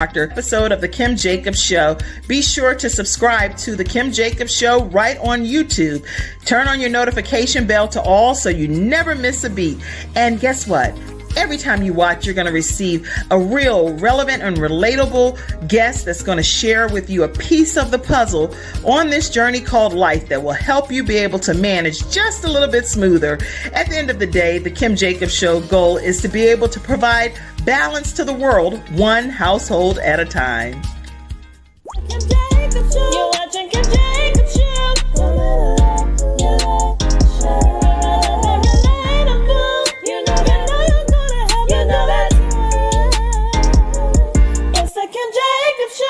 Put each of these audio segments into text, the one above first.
Episode of The Kim Jacobs Show. Be sure to subscribe to The Kim Jacobs Show right on YouTube. Turn on your notification bell to all so you never miss a beat. And guess what? Every time you watch, you're going to receive a real relevant and relatable guest that's going to share with you a piece of the puzzle on this journey called life that will help you be able to manage just a little bit smoother. At the end of the day, the Kim Jacobs Show goal is to be able to provide balance to the world, one household at a time. You're watching Kim Jacobs Show. It's the Kim Jacobs Show.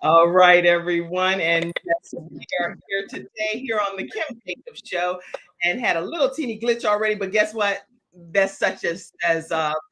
All right, everyone. And yes, we are here today here on the Kim Jacobs Show and had a little teeny glitch already, but guess what? That's such as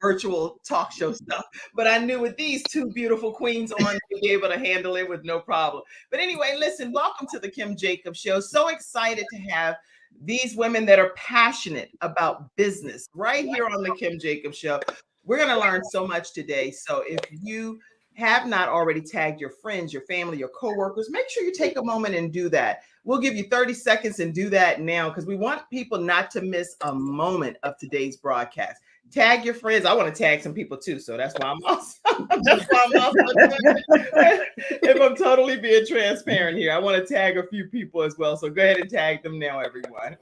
virtual talk show stuff. But I knew with these two beautiful queens on, to be able to handle it with no problem. But anyway, listen, welcome to the Kim Jacobs Show. So excited to have these women that are passionate about business right here on the Kim Jacobs Show. We're going to learn so much today. So if you have not already tagged your friends, your family, your coworkers, make sure you take a moment and do that. We'll give you 30 seconds and do that now because we want people not to miss a moment of today's broadcast. Tag your friends. I want to tag some people too, so that's why I'm also, if I'm totally being transparent here, I want to tag a few people as well. So go ahead and tag them now, everyone.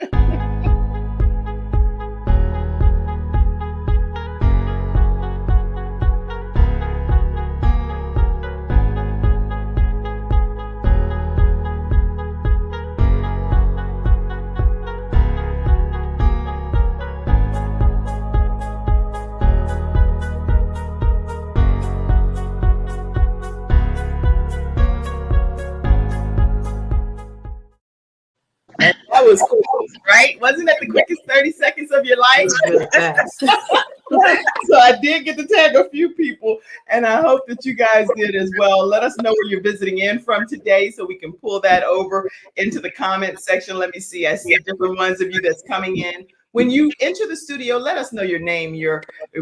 That was cool, right? Wasn't that the quickest 30 seconds of your life? So I did get to tag a few people, and I hope that you guys did as well. Let us know where you're visiting in from today so we can pull that over into the comment section. Let me see. I see different ones of you that's coming in. When you enter the studio, let us know your name,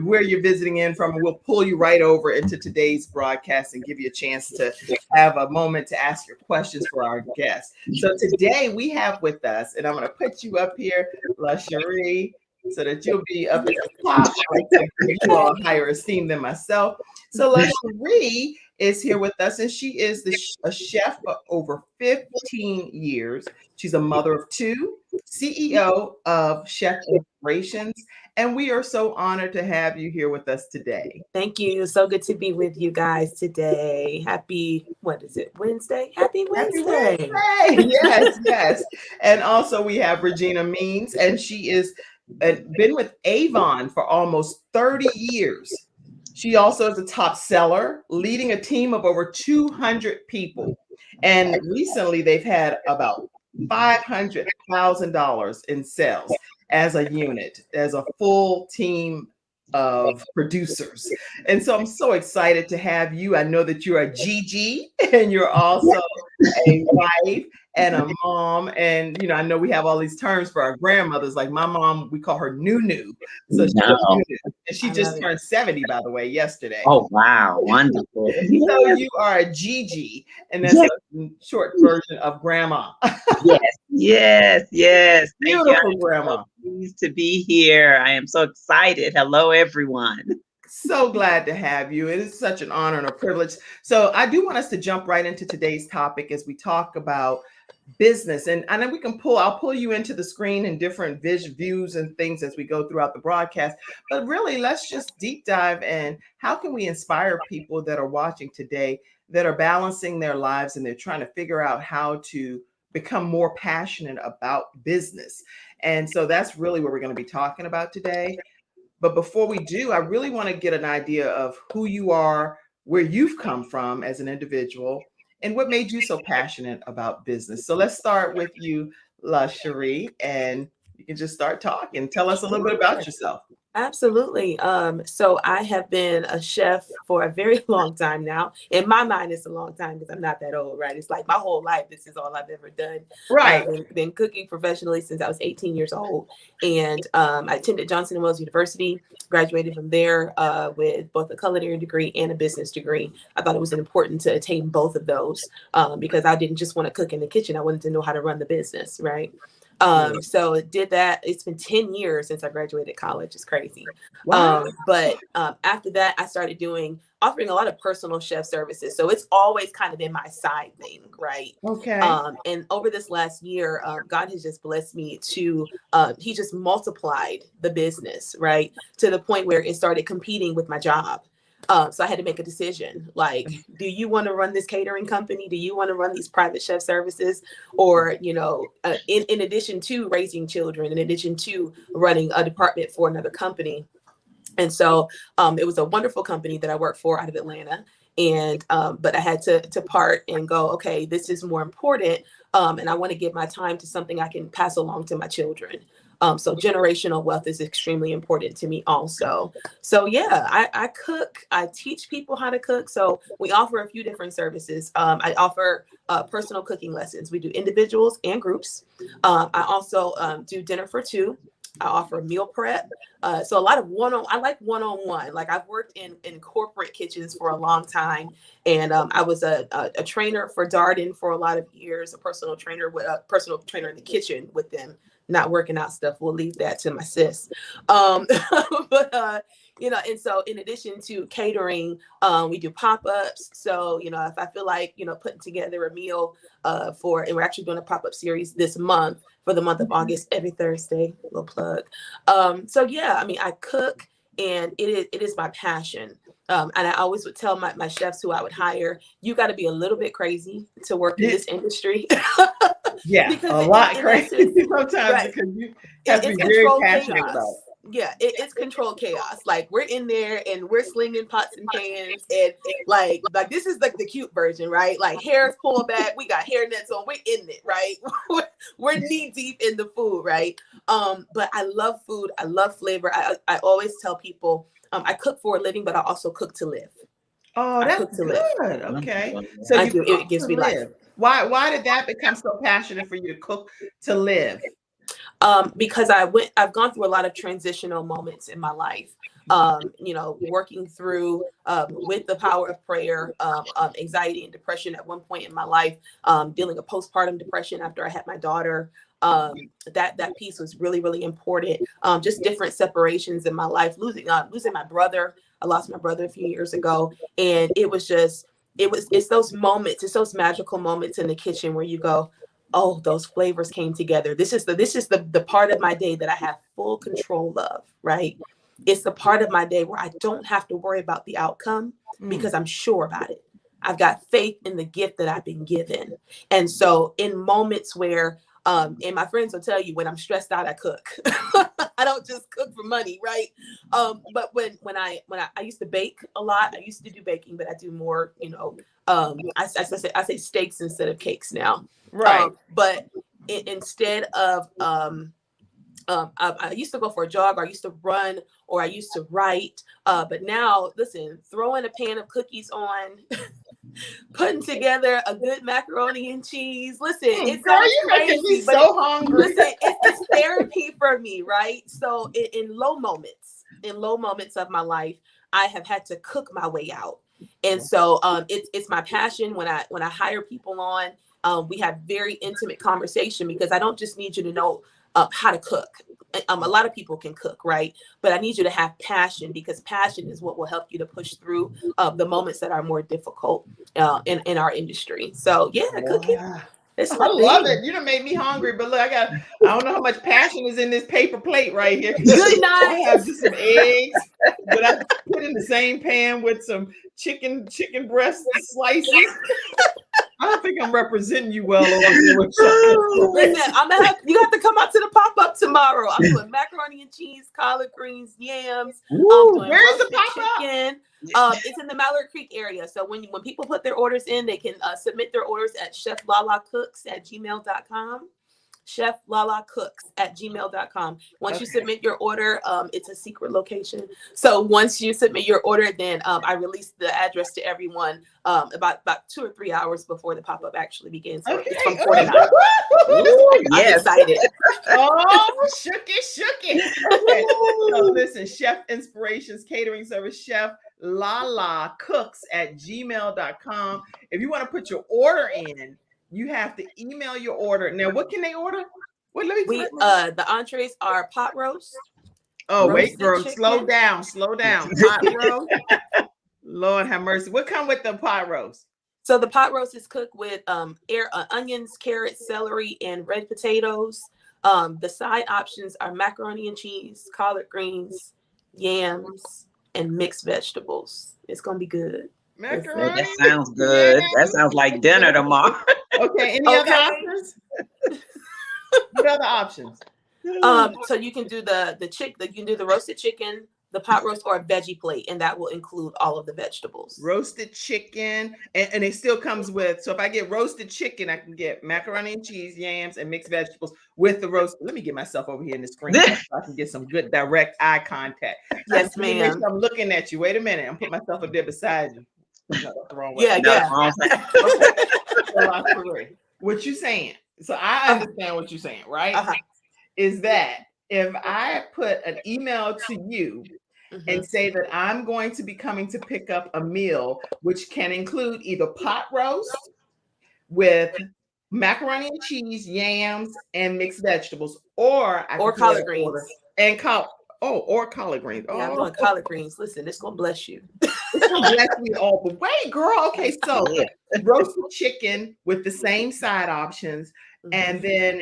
where you're visiting in from, and we'll pull you right over into today's broadcast and give you a chance to have a moment to ask your questions for our guests. So today we have with us, and I'm going to put you up here, LaSherie, so that you'll be up at the top. You all higher esteem than myself. So LaSherie is here with us, and she is a chef for over 15 years. She's a mother of two, CEO of Chef Inspirations, and we are so honored to have you here with us today. Thank you. So good to be with you guys today. Happy, what is it, Wednesday? Happy Wednesday. Yes, yes. And also we have Regina Means, and she is been with Avon for almost 30 years. She also is a top seller, leading a team of over 200 people. And recently they've had about $500,000 in sales as a unit, as a full team of producers. And so I'm so excited to have you. I know that you're a Gigi and you're also a wife and a mom. And, you know, I know we have all these terms for our grandmothers. Like my mom, we call her Nunu. So she just turned 70, by the way, yesterday. Oh, wow. Wonderful. So you are a Gigi, and that's a short version of grandma. Yes. Beautiful grandma. Pleased to be here. I am so excited. Hello, everyone. So glad to have you. It is such an honor and a privilege. So I do want us to jump right into today's topic as we talk about business. And then I'll pull you into the screen in different views and things as we go throughout the broadcast. But really, let's just deep dive in. How can we inspire people that are watching today that are balancing their lives and they're trying to figure out how to become more passionate about business? And so that's really what we're going to be talking about today. But before we do, I really want to get an idea of who you are, where you've come from as an individual, and what made you so passionate about business. So let's start with you, LaSherie, and you can just start talking. Tell us a little bit about yourself. Absolutely. So I have been a chef for a very long time now. In my mind, it's a long time because I'm not that old, right? It's like my whole life, this is all I've ever done. Right. Been cooking professionally since I was 18 years old. And I attended Johnson & Wales University, graduated from there with both a culinary degree and a business degree. I thought it was important to attain both of those because I didn't just want to cook in the kitchen. I wanted to know how to run the business, right? So did that. It's been 10 years since I graduated college. It's crazy. Wow. But after that, I started offering a lot of personal chef services. So it's always kind of been my side thing, right? Okay. And over this last year, God has just blessed me to, he just multiplied the business, right? To the point where it started competing with my job. So I had to make a decision. Like, do you want to run this catering company? Do you want to run these private chef services? Or, in addition to raising children, in addition to running a department for another company. And so it was a wonderful company that I worked for out of Atlanta. And but I had to part and go, okay, this is more important. And I want to give my time to something I can pass along to my children. So generational wealth is extremely important to me also. So yeah, I cook, I teach people how to cook. So we offer a few different services. I offer personal cooking lessons. We do individuals and groups. I also do dinner for two. I offer meal prep. So a lot of I like one-on-one. Like I've worked in corporate kitchens for a long time. And I was a trainer for Darden for a lot of years, a personal trainer in the kitchen with them. Not working out stuff. We'll leave that to my sis. But and so in addition to catering, we do pop-ups. So, if I feel like, putting together a meal and we're actually doing a pop-up series this month for the month of August, every Thursday, little plug. So yeah, I mean, I cook and it is my passion. And I always would tell my chefs who I would hire, you got to be a little bit crazy to work in this industry. Yeah, because a lot crazy sometimes, right? Because you have to be very passionate about it. Yeah, it's controlled chaos. Like we're in there and we're slinging pots and pans and like this is like the cute version, right? Like hair's pulled back, we got hair nets on, we're in it, right? We're knee deep in the food, right? But I love food, I love flavor. I always tell people I cook for a living, but I also cook to live. Oh, that's good. Okay, so it gives me life. Why did that become so passionate for you to cook to live? Because I've gone through a lot of transitional moments in my life. Working through with the power of prayer, anxiety and depression at one point in my life, dealing with postpartum depression after I had my daughter. That piece was really, really important. Just different separations in my life, losing my brother. I lost my brother a few years ago, and it's those moments, it's those magical moments in the kitchen where you go, oh, those flavors came together. This is the part of my day that I have full control of, right? It's the part of my day where I don't have to worry about the outcome because I'm sure about it. I've got faith in the gift that I've been given. And so in moments where, and my friends will tell you when I'm stressed out, I cook. I don't just cook for money, right? But when I used to bake a lot, I used to do baking, but I do more, I say steaks instead of cakes now. Right. But instead of, I used to go for a jog, or I used to run, or I used to write. But now, listen, throwing a pan of cookies on, putting together a good macaroni and cheese. Listen, it's making me so hungry. Listen, it's therapy for me, right? So in low moments of my life, I have had to cook my way out. And so it's my passion. When I hire people on, we have very intimate conversation because I don't just need you to know how to cook. A lot of people can cook, right? But I need you to have passion, because passion is what will help you to push through the moments that are more difficult in our industry. So yeah, cooking. It's I my love thing. it. You done made me hungry, but look, I don't know how much passion is in this paper plate right here. Good night. I have just some eggs that I put in the same pan with some chicken breast slices. I don't think I'm representing you well over here with Listen, you have to come out to the pop-up tomorrow. I'm doing macaroni and cheese, collard greens, yams. I'm doing where's the roasted pop-up? chicken. It's in the Mallard Creek area. So when people put their orders in, they can submit their orders at cheflalacooks@gmail.com. cheflalacooks@gmail.com. Once you submit your order, it's a secret location. So once you submit your order, then I release the address to everyone about 2 or 3 hours before the pop-up actually begins. So it's from 4 to 9. I'm excited. Oh, shook it. Okay. So listen, Chef Inspirations Catering Service, Chef lalacooks@gmail.com. If you want to put your order in, you have to email your order. Now, what can they order? What? Let me. The entrees are pot roast. Oh, wait, girl, chicken. slow down. Pot roast. Lord have mercy. What come with the pot roast? So the pot roast is cooked with onions, carrots, celery, and red potatoes. The side options are macaroni and cheese, collard greens, yams, and mixed vegetables. It's gonna be good. Macaroni. That sounds good. That sounds like dinner tomorrow. Okay. Any other options? What other options? So you can do the you can do the roasted chicken, the pot roast, or a veggie plate, and that will include all of the vegetables. Roasted chicken, and it still comes with. So if I get roasted chicken, I can get macaroni and cheese, yams, and mixed vegetables with the roast. Let me get myself over here in the screen so I can get some good direct eye contact. Yes, ma'am. I'm looking at you. Wait a minute. I'm putting myself up there beside you. No, that's the wrong way. Yeah. Okay. What you saying? So I understand what you're saying, right? Is that if I put an email to you and say that I'm going to be coming to pick up a meal, which can include either pot roast with macaroni and cheese, yams, and mixed vegetables, or collard greens or collard greens. Yeah, I'm doing collard greens. Listen, it's gonna bless you. It's gonna bless me all the way, girl. Okay, so roasted chicken with the same side options. And then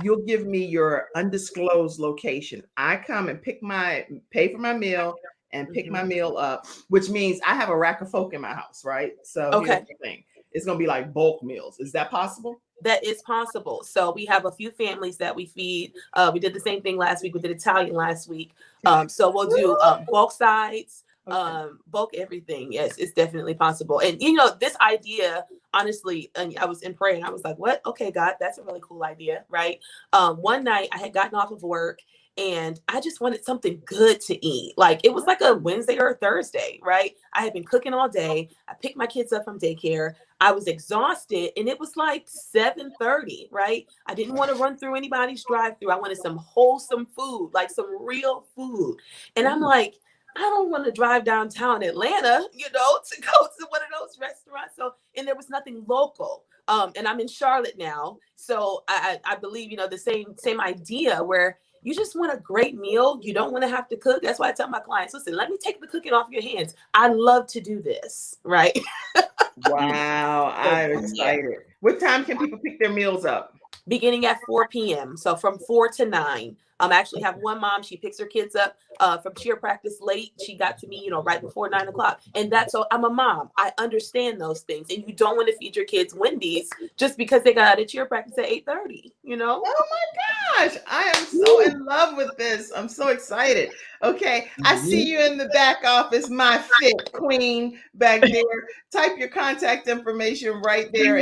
you'll give me your undisclosed location. I come and pay for my meal and pick my meal up, which means I have a rack of folk in my house, right? So here's the thing. It's going to be like bulk meals. Is that possible? That is possible. So we have a few families that we feed. We did the same thing last week. We did Italian last week. So we'll do bulk sides, bulk everything. Yes, it's definitely possible. And this idea, honestly, and I was in prayer and I was like, what? Okay, God, that's a really cool idea, right? One night I had gotten off of work and I just wanted something good to eat. Like it was like a Wednesday or a Thursday, right? I had been cooking all day. I picked my kids up from daycare. I was exhausted and it was like 7:30, right? I didn't want to run through anybody's drive-through. I wanted some wholesome food, like some real food. And I'm like, I don't want to drive downtown Atlanta, to go to one of those restaurants. So, and there was nothing local. And I'm in Charlotte now. So I believe, the same idea where you just want a great meal. You don't want to have to cook. That's why I tell my clients, listen, let me take the cooking off your hands. I love to do this, right? Wow, I'm excited. What time can people pick their meals up? Beginning at 4 p.m. So from 4 to 9. I actually have one mom, she picks her kids up from cheer practice late. She got to me, right before 9 o'clock. And so I'm a mom. I understand those things. And you don't want to feed your kids Wendy's just because they got out of cheer practice at 8:30, Oh my gosh. I am so in love with this. I'm so excited. Okay. I see you in the back office, my fit queen back there. Type your contact information right there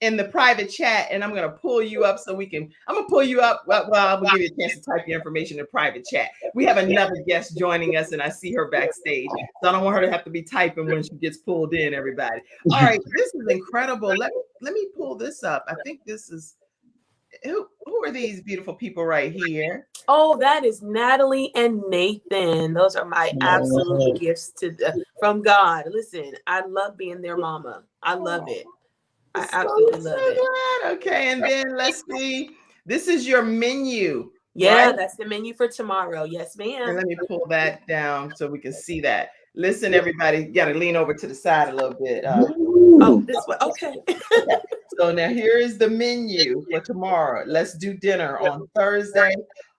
in the private chat, and I'm going to pull you up I'm going to pull you up. Well, I will give you a chance to type your information in the private chat. We have another guest joining us, and I see her backstage. So I don't want her to have to be typing when she gets pulled in, everybody. All right, this is incredible. Let me pull this up. I think this is, who are these beautiful people right here? Oh, that is Natalie and Nathan. Those are my absolute gifts from God. Listen, I love being their mama. I love it. I absolutely love it. Okay, and then let's see. This is your menu. Yeah, right? That's the menu for tomorrow. Yes, ma'am. And let me pull that down so we can see that. Listen, everybody, you got to lean over to the side a little bit. Oh, this one. Okay. So now here is the menu for tomorrow. Let's do dinner on Thursday,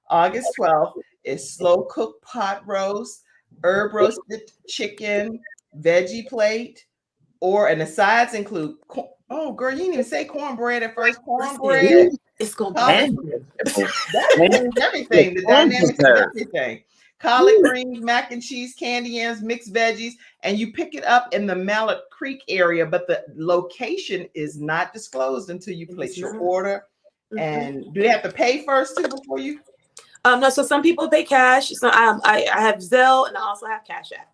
August 12th. It's slow cooked pot roast, herb roasted chicken, veggie plate, and the sides include. Oh, girl, you didn't even say cornbread at first. Cornbread. It's gonna Collard, that changed everything. The dynamics of everything. Collard greens, mac and cheese, candy yams, mixed veggies, and you pick it up in the Mallet Creek area, but the location is not disclosed until you place your order. And do they have to pay first too before you? No. So some people pay cash. So I have Zelle and I also have Cash App.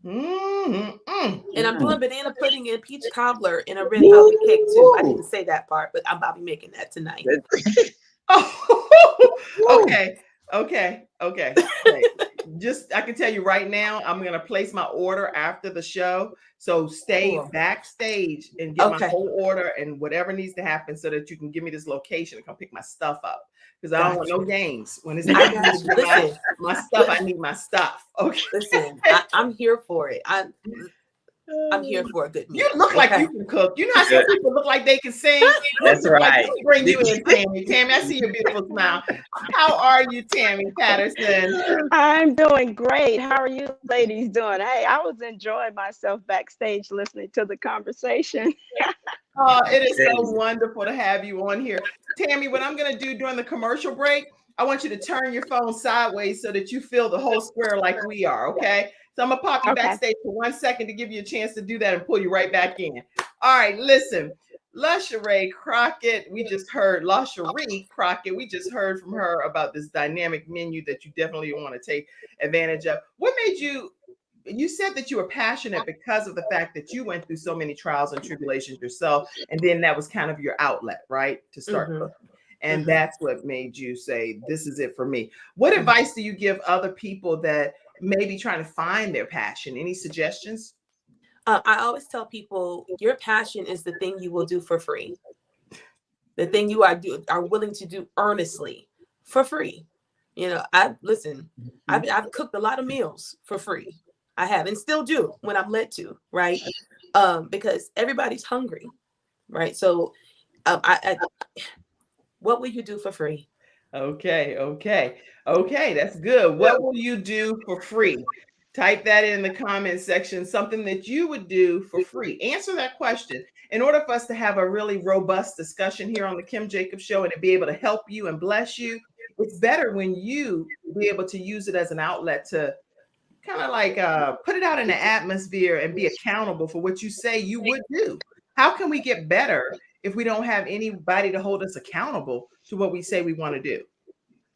And I'm doing banana pudding and peach cobbler and a red velvet cake too. I didn't say that part, but I'm about to be making that tonight. Okay. Just I can tell you right now, I'm gonna place my order after the show. So stay backstage and get my whole order and whatever needs to happen so that you can give me this location and come pick my stuff up. Because I don't want no games. When it's my stuff, I need my stuff. Okay. Listen, I'm here for it. I'm here for a good meal. You look like you can cook. You know how some people look like they can sing? That's right. Let me bring you in, Tammy. Tammy, I see your beautiful smile. How are you, Tammy Patterson? I'm doing great. How are you ladies doing? Hey, I was enjoying myself backstage listening to the conversation. Oh, it is so wonderful to have you on here. Tammy, what I'm going to do during the commercial break, I want you to turn your phone sideways so that you feel the whole square like we are, okay? So I'm going to pop you backstage for 1 second to give you a chance to do that and pull you right back in. All right, listen. LaSherie Crockett, we just heard from her about this dynamic menu that you definitely want to take advantage of. What made you said that you were passionate because of the fact that you went through so many trials and tribulations yourself, and then that was kind of your outlet, right, to start cooking. And that's what made you say, this is it for me. What advice do you give other people that may be trying to find their passion? Any suggestions? I always tell people your passion is the thing you will do for free. The thing you are willing to do earnestly for free. You know, I've cooked a lot of meals for free. I have and still do when I'm led to, right? Because everybody's hungry, right? So what will you do for free? Okay, that's good. What will you do for free? Type that in the comment section, something that you would do for free. Answer that question. In order for us to have a really robust discussion here on the Kim Jacobs Show and to be able to help you and bless you, it's better when you be able to use it as an outlet to kind of like put it out in the atmosphere and be accountable for what you say you would do. How can we get better if we don't have anybody to hold us accountable to what we say we want to do?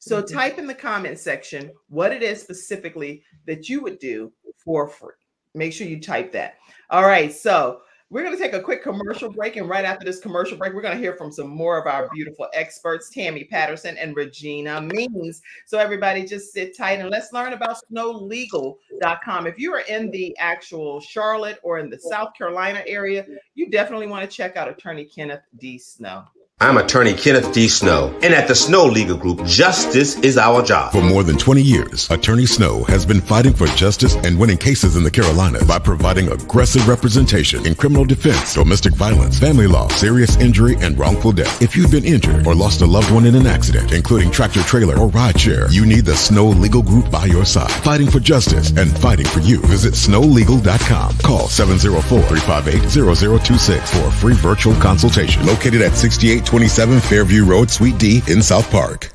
So type in the comment section what it is specifically that you would do for free. Make sure you type that. All right, so we're going to take a quick commercial break. And right after this commercial break, we're going to hear from some more of our beautiful experts, Tammy Patterson and Regina Means. So everybody just sit tight and let's learn about snowlegal.com. If you are in the actual Charlotte or in the South Carolina area, you definitely want to check out attorney Kenneth D. Snow. I'm attorney Kenneth D. Snow, and at the Snow Legal Group, justice is our job. For more than 20 years, Attorney Snow has been fighting for justice and winning cases in the Carolinas by providing aggressive representation in criminal defense, domestic violence, family law, serious injury, and wrongful death. If you've been injured or lost a loved one in an accident, including tractor trailer or rideshare, you need the Snow Legal Group by your side, fighting for justice and fighting for you. Visit snowlegal.com. Call 704-358-0026 for a free virtual consultation. Located at 6827 Fairview Road, Suite D in South Park.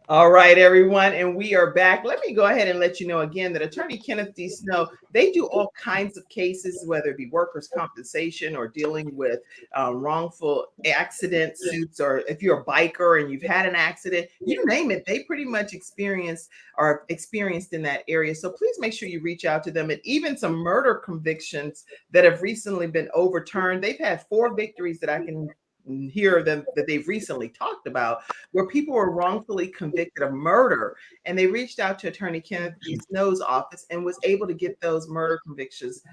All right, everyone, and we are back. Let me go ahead and let you know again that attorney Kenneth D. Snow, they do all kinds of cases, whether it be workers' compensation or dealing with wrongful accident suits, or if you're a biker and you've had an accident, you name it, they pretty much experienced in that area. So please make sure you reach out to them. And even some murder convictions that have recently been overturned. They've had 4 victories that I can hear them that they've recently talked about, where people were wrongfully convicted of murder, and they reached out to attorney Kenneth D. Snow's office and was able to get those murder convictions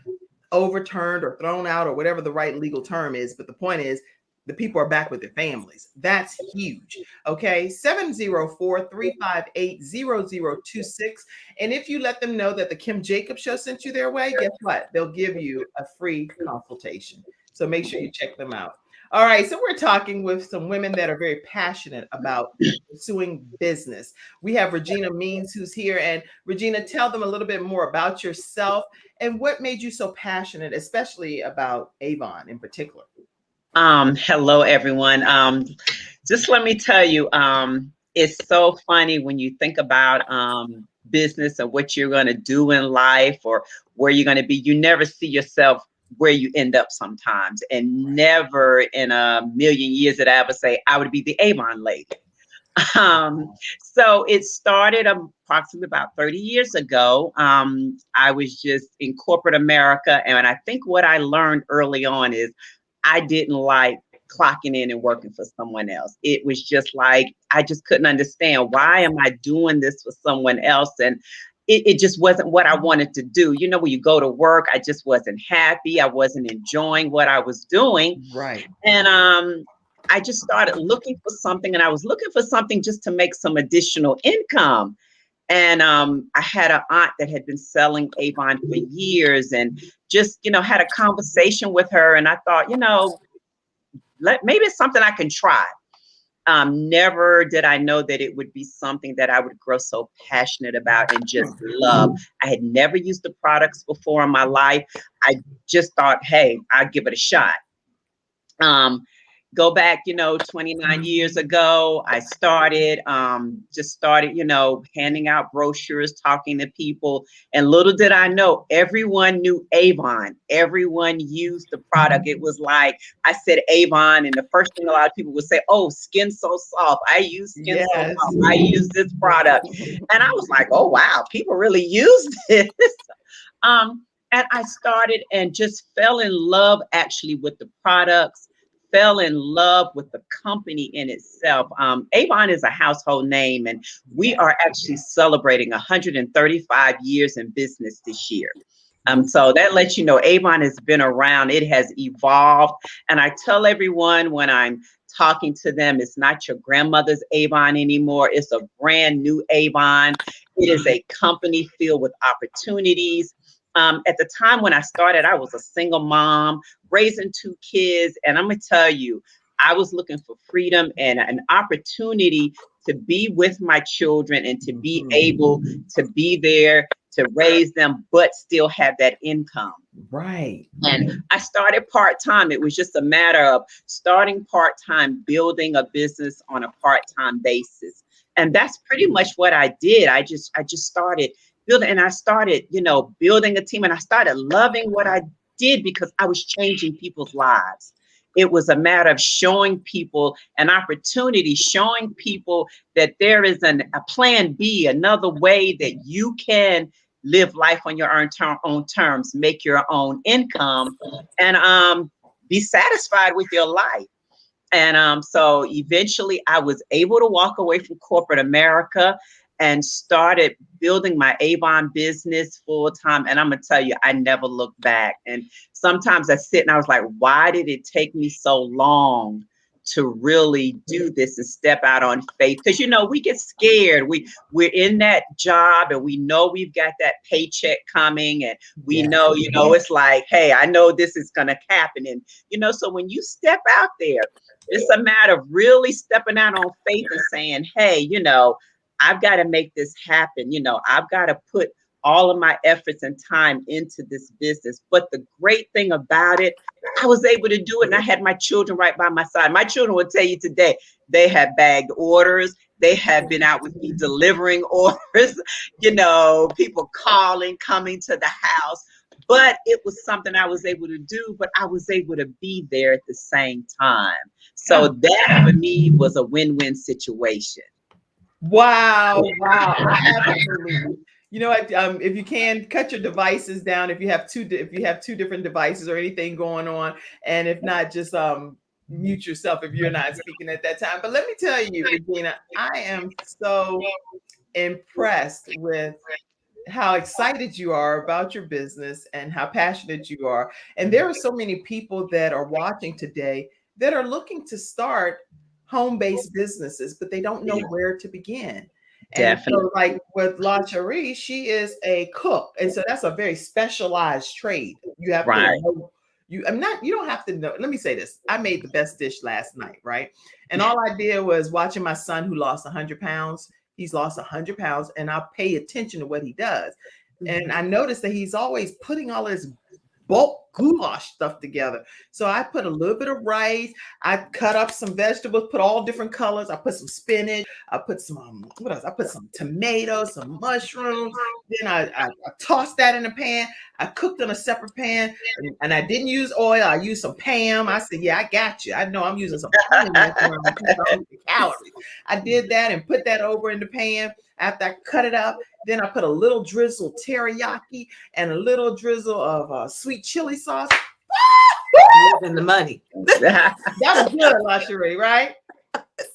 overturned or thrown out or whatever the right legal term is. But the point is, the people are back with their families. That's huge. Okay. 704-358-0026. And if you let them know that the Kim Jacobs Show sent you their way, guess what? They'll give you a free consultation. So make sure you check them out. All right. So we're talking with some women that are very passionate about pursuing business. We have Regina Means who's here. And Regina, tell them a little bit more about yourself and what made you so passionate, especially about Avon in particular. Hello, everyone. Just let me tell you, it's so funny when you think about business and what you're going to do in life or where you're going to be. You never see yourself where you end up sometimes, and never in a million years that I ever say I would be the Avon lady. So it started approximately about 30 years ago. I was just in corporate America, and I think what I learned early on is I didn't like clocking in and working for someone else. It was just like, I just couldn't understand, why am I doing this for someone else? And it just wasn't what I wanted to do. You know, when you go to work, I just wasn't happy. I wasn't enjoying what I was doing. Right. And I just started looking for something, and I was looking for something just to make some additional income. And I had an aunt that had been selling Avon for years, and just, you know, had a conversation with her. And I thought, you know, maybe it's something I can try. Never did I know that it would be something that I would grow so passionate about and just love. I had never used the products before in my life. I just thought, hey, I'll give it a shot. Go back, you know, 29 years ago, I started, you know, handing out brochures, talking to people. And little did I know, everyone knew Avon. Everyone used the product. It was like, I said Avon, and the first thing a lot of people would say, oh, skin so soft. I use skin so soft. I use this product. And I was like, oh, wow, people really use this. And I started and just fell in love actually with the products. Fell in love with the company in itself. Avon is a household name, and we are actually celebrating 135 years in business this year. So that lets you know Avon has been around, it has evolved. And I tell everyone when I'm talking to them, it's not your grandmother's Avon anymore. It's a brand new Avon. It is a company filled with opportunities. At the time when I started, I was a single mom raising 2 kids. And I'm going to tell you, I was looking for freedom and an opportunity to be with my children and to be able to be there to raise them, but still have that income. Right. And I started part-time. It was just a matter of starting part-time, building a business on a part-time basis. And that's pretty much what I did. I just started building, and I started, you know, building a team, and I started loving what I did because I was changing people's lives. It was a matter of showing people an opportunity, showing people that there is a plan B, another way that you can live life on your own terms, make your own income, and be satisfied with your life. And so eventually I was able to walk away from corporate America and started building my Avon business full time. And I'm gonna tell you, I never looked back. And sometimes I sit and I was like, why did it take me so long to really do this and step out on faith? Because, you know, we get scared. We're in that job and we know we've got that paycheck coming, and we know, you know, it's like, hey, I know this is gonna happen. And, you know, so when you step out there, it's a matter of really stepping out on faith and saying, hey, you know, I've got to make this happen. You know, I've got to put all of my efforts and time into this business. But the great thing about it, I was able to do it, and I had my children right by my side. My children will tell you today, they have bagged orders. They have been out with me delivering orders, you know, people calling, coming to the house. But it was something I was able to do, but I was able to be there at the same time. So that for me was a win-win situation. Wow. Absolutely. You know what? If you can, cut your devices down. If you have two different devices or anything going on, and if not, just mute yourself if you're not speaking at that time. But let me tell you, Regina, I am so impressed with how excited you are about your business and how passionate you are. And there are so many people that are watching today that are looking to start home-based businesses, but they don't know where to begin. And Definitely. so, like with LaSherie, she is a cook, and so that's a very specialized trade. You have to Right. know. You don't have to know. Let me say this. I made the best dish last night, right? And all I did was watching my son who lost 100 pounds. He's lost 100 pounds, and I pay attention to what he does. And I noticed that he's always putting all this bulk goulash stuff together. So I put a little bit of rice. I cut up some vegetables, put all different colors. I put some spinach. I put some, what else? I put some tomatoes, some mushrooms. Then I tossed that in a pan. I cooked on a separate pan, and I didn't use oil. I used some Pam. I said, yeah, I got you. I know I'm using some Pam around 2,000 calories. I did that and put that over in the pan. After I cut it up, then I put a little drizzle teriyaki and a little drizzle of sweet chili sauce. Losing the money. That was good, LaSherie, right?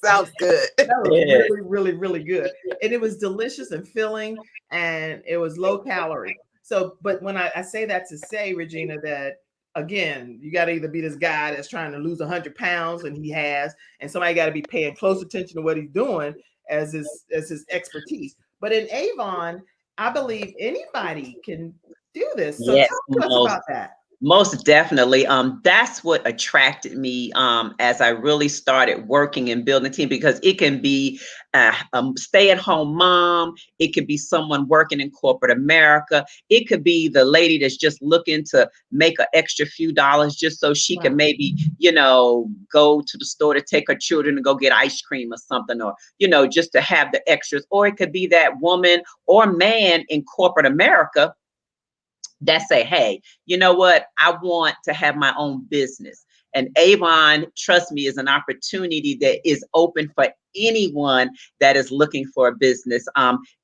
Sounds good. That was really, really, really good. And it was delicious and filling, and it was low calorie. So, but when I say that to say, Regina, that again, you got to either be this guy that's trying to lose 100 pounds, and he has, and somebody got to be paying close attention to what he's doing as his expertise. But in Avon, I believe anybody can do this. So Yes, talk to us about that. Most definitely. That's what attracted me as I really started working and building a team, because it can be a stay-at-home mom. It could be someone working in corporate America. It could be the lady that's just looking to make an extra few dollars just so she can maybe, go to the store to take her children and go get ice cream or something, or, just to have the extras. Or it could be that woman or man in corporate America that say, hey, you know what? I want to have my own business. And Avon, trust me, is an opportunity that is open for anyone that is looking for a business,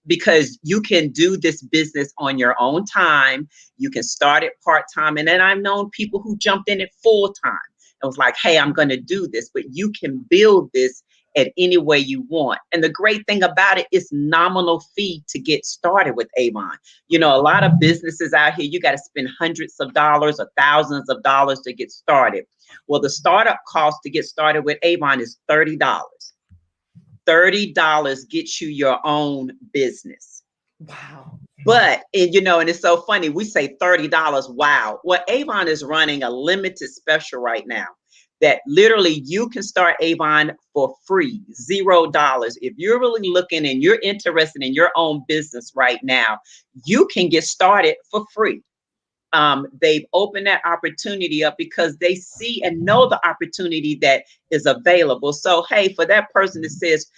because you can do this business on your own time. You can start it part-time. And then I've known people who jumped in it full-time. It was like, hey, I'm going to do this, but you can build this at any way you want. And the great thing about it is nominal fee to get started with Avon. A lot of businesses out here, you got to spend hundreds of dollars or thousands of dollars to get started. Well, the startup cost to get started with Avon is $30. $30 gets you your own business. Wow. But, and it's so funny, we say $30. Wow. Well, Avon is running a limited special right now that literally you can start Avon for free, $0. If you're really looking and you're interested in your own business right now, you can get started for free. They've opened that opportunity up because they see and know the opportunity that is available. So, hey, for that person that says,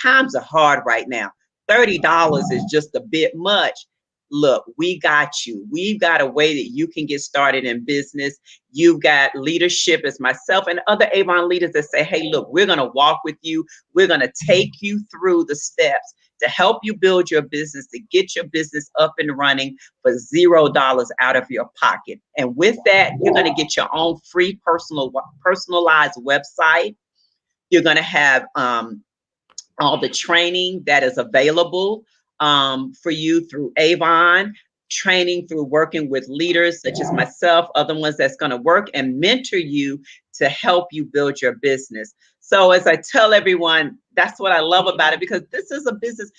times are hard right now, $30 is just a bit much. Look, we got you. We've got a way that you can get started in business. You've got leadership as myself and other Avon leaders that say, hey, look, we're going to walk with you. We're going to take you through the steps to help you build your business, to get your business up and running for $0 out of your pocket. And with that, you're going to get your own free personalized website. You're going to have all the training that is available for you through Avon, training through working with leaders such as myself, other ones that's going to work and mentor you to help you build your business. So as I tell everyone, that's what I love about it, because this is a business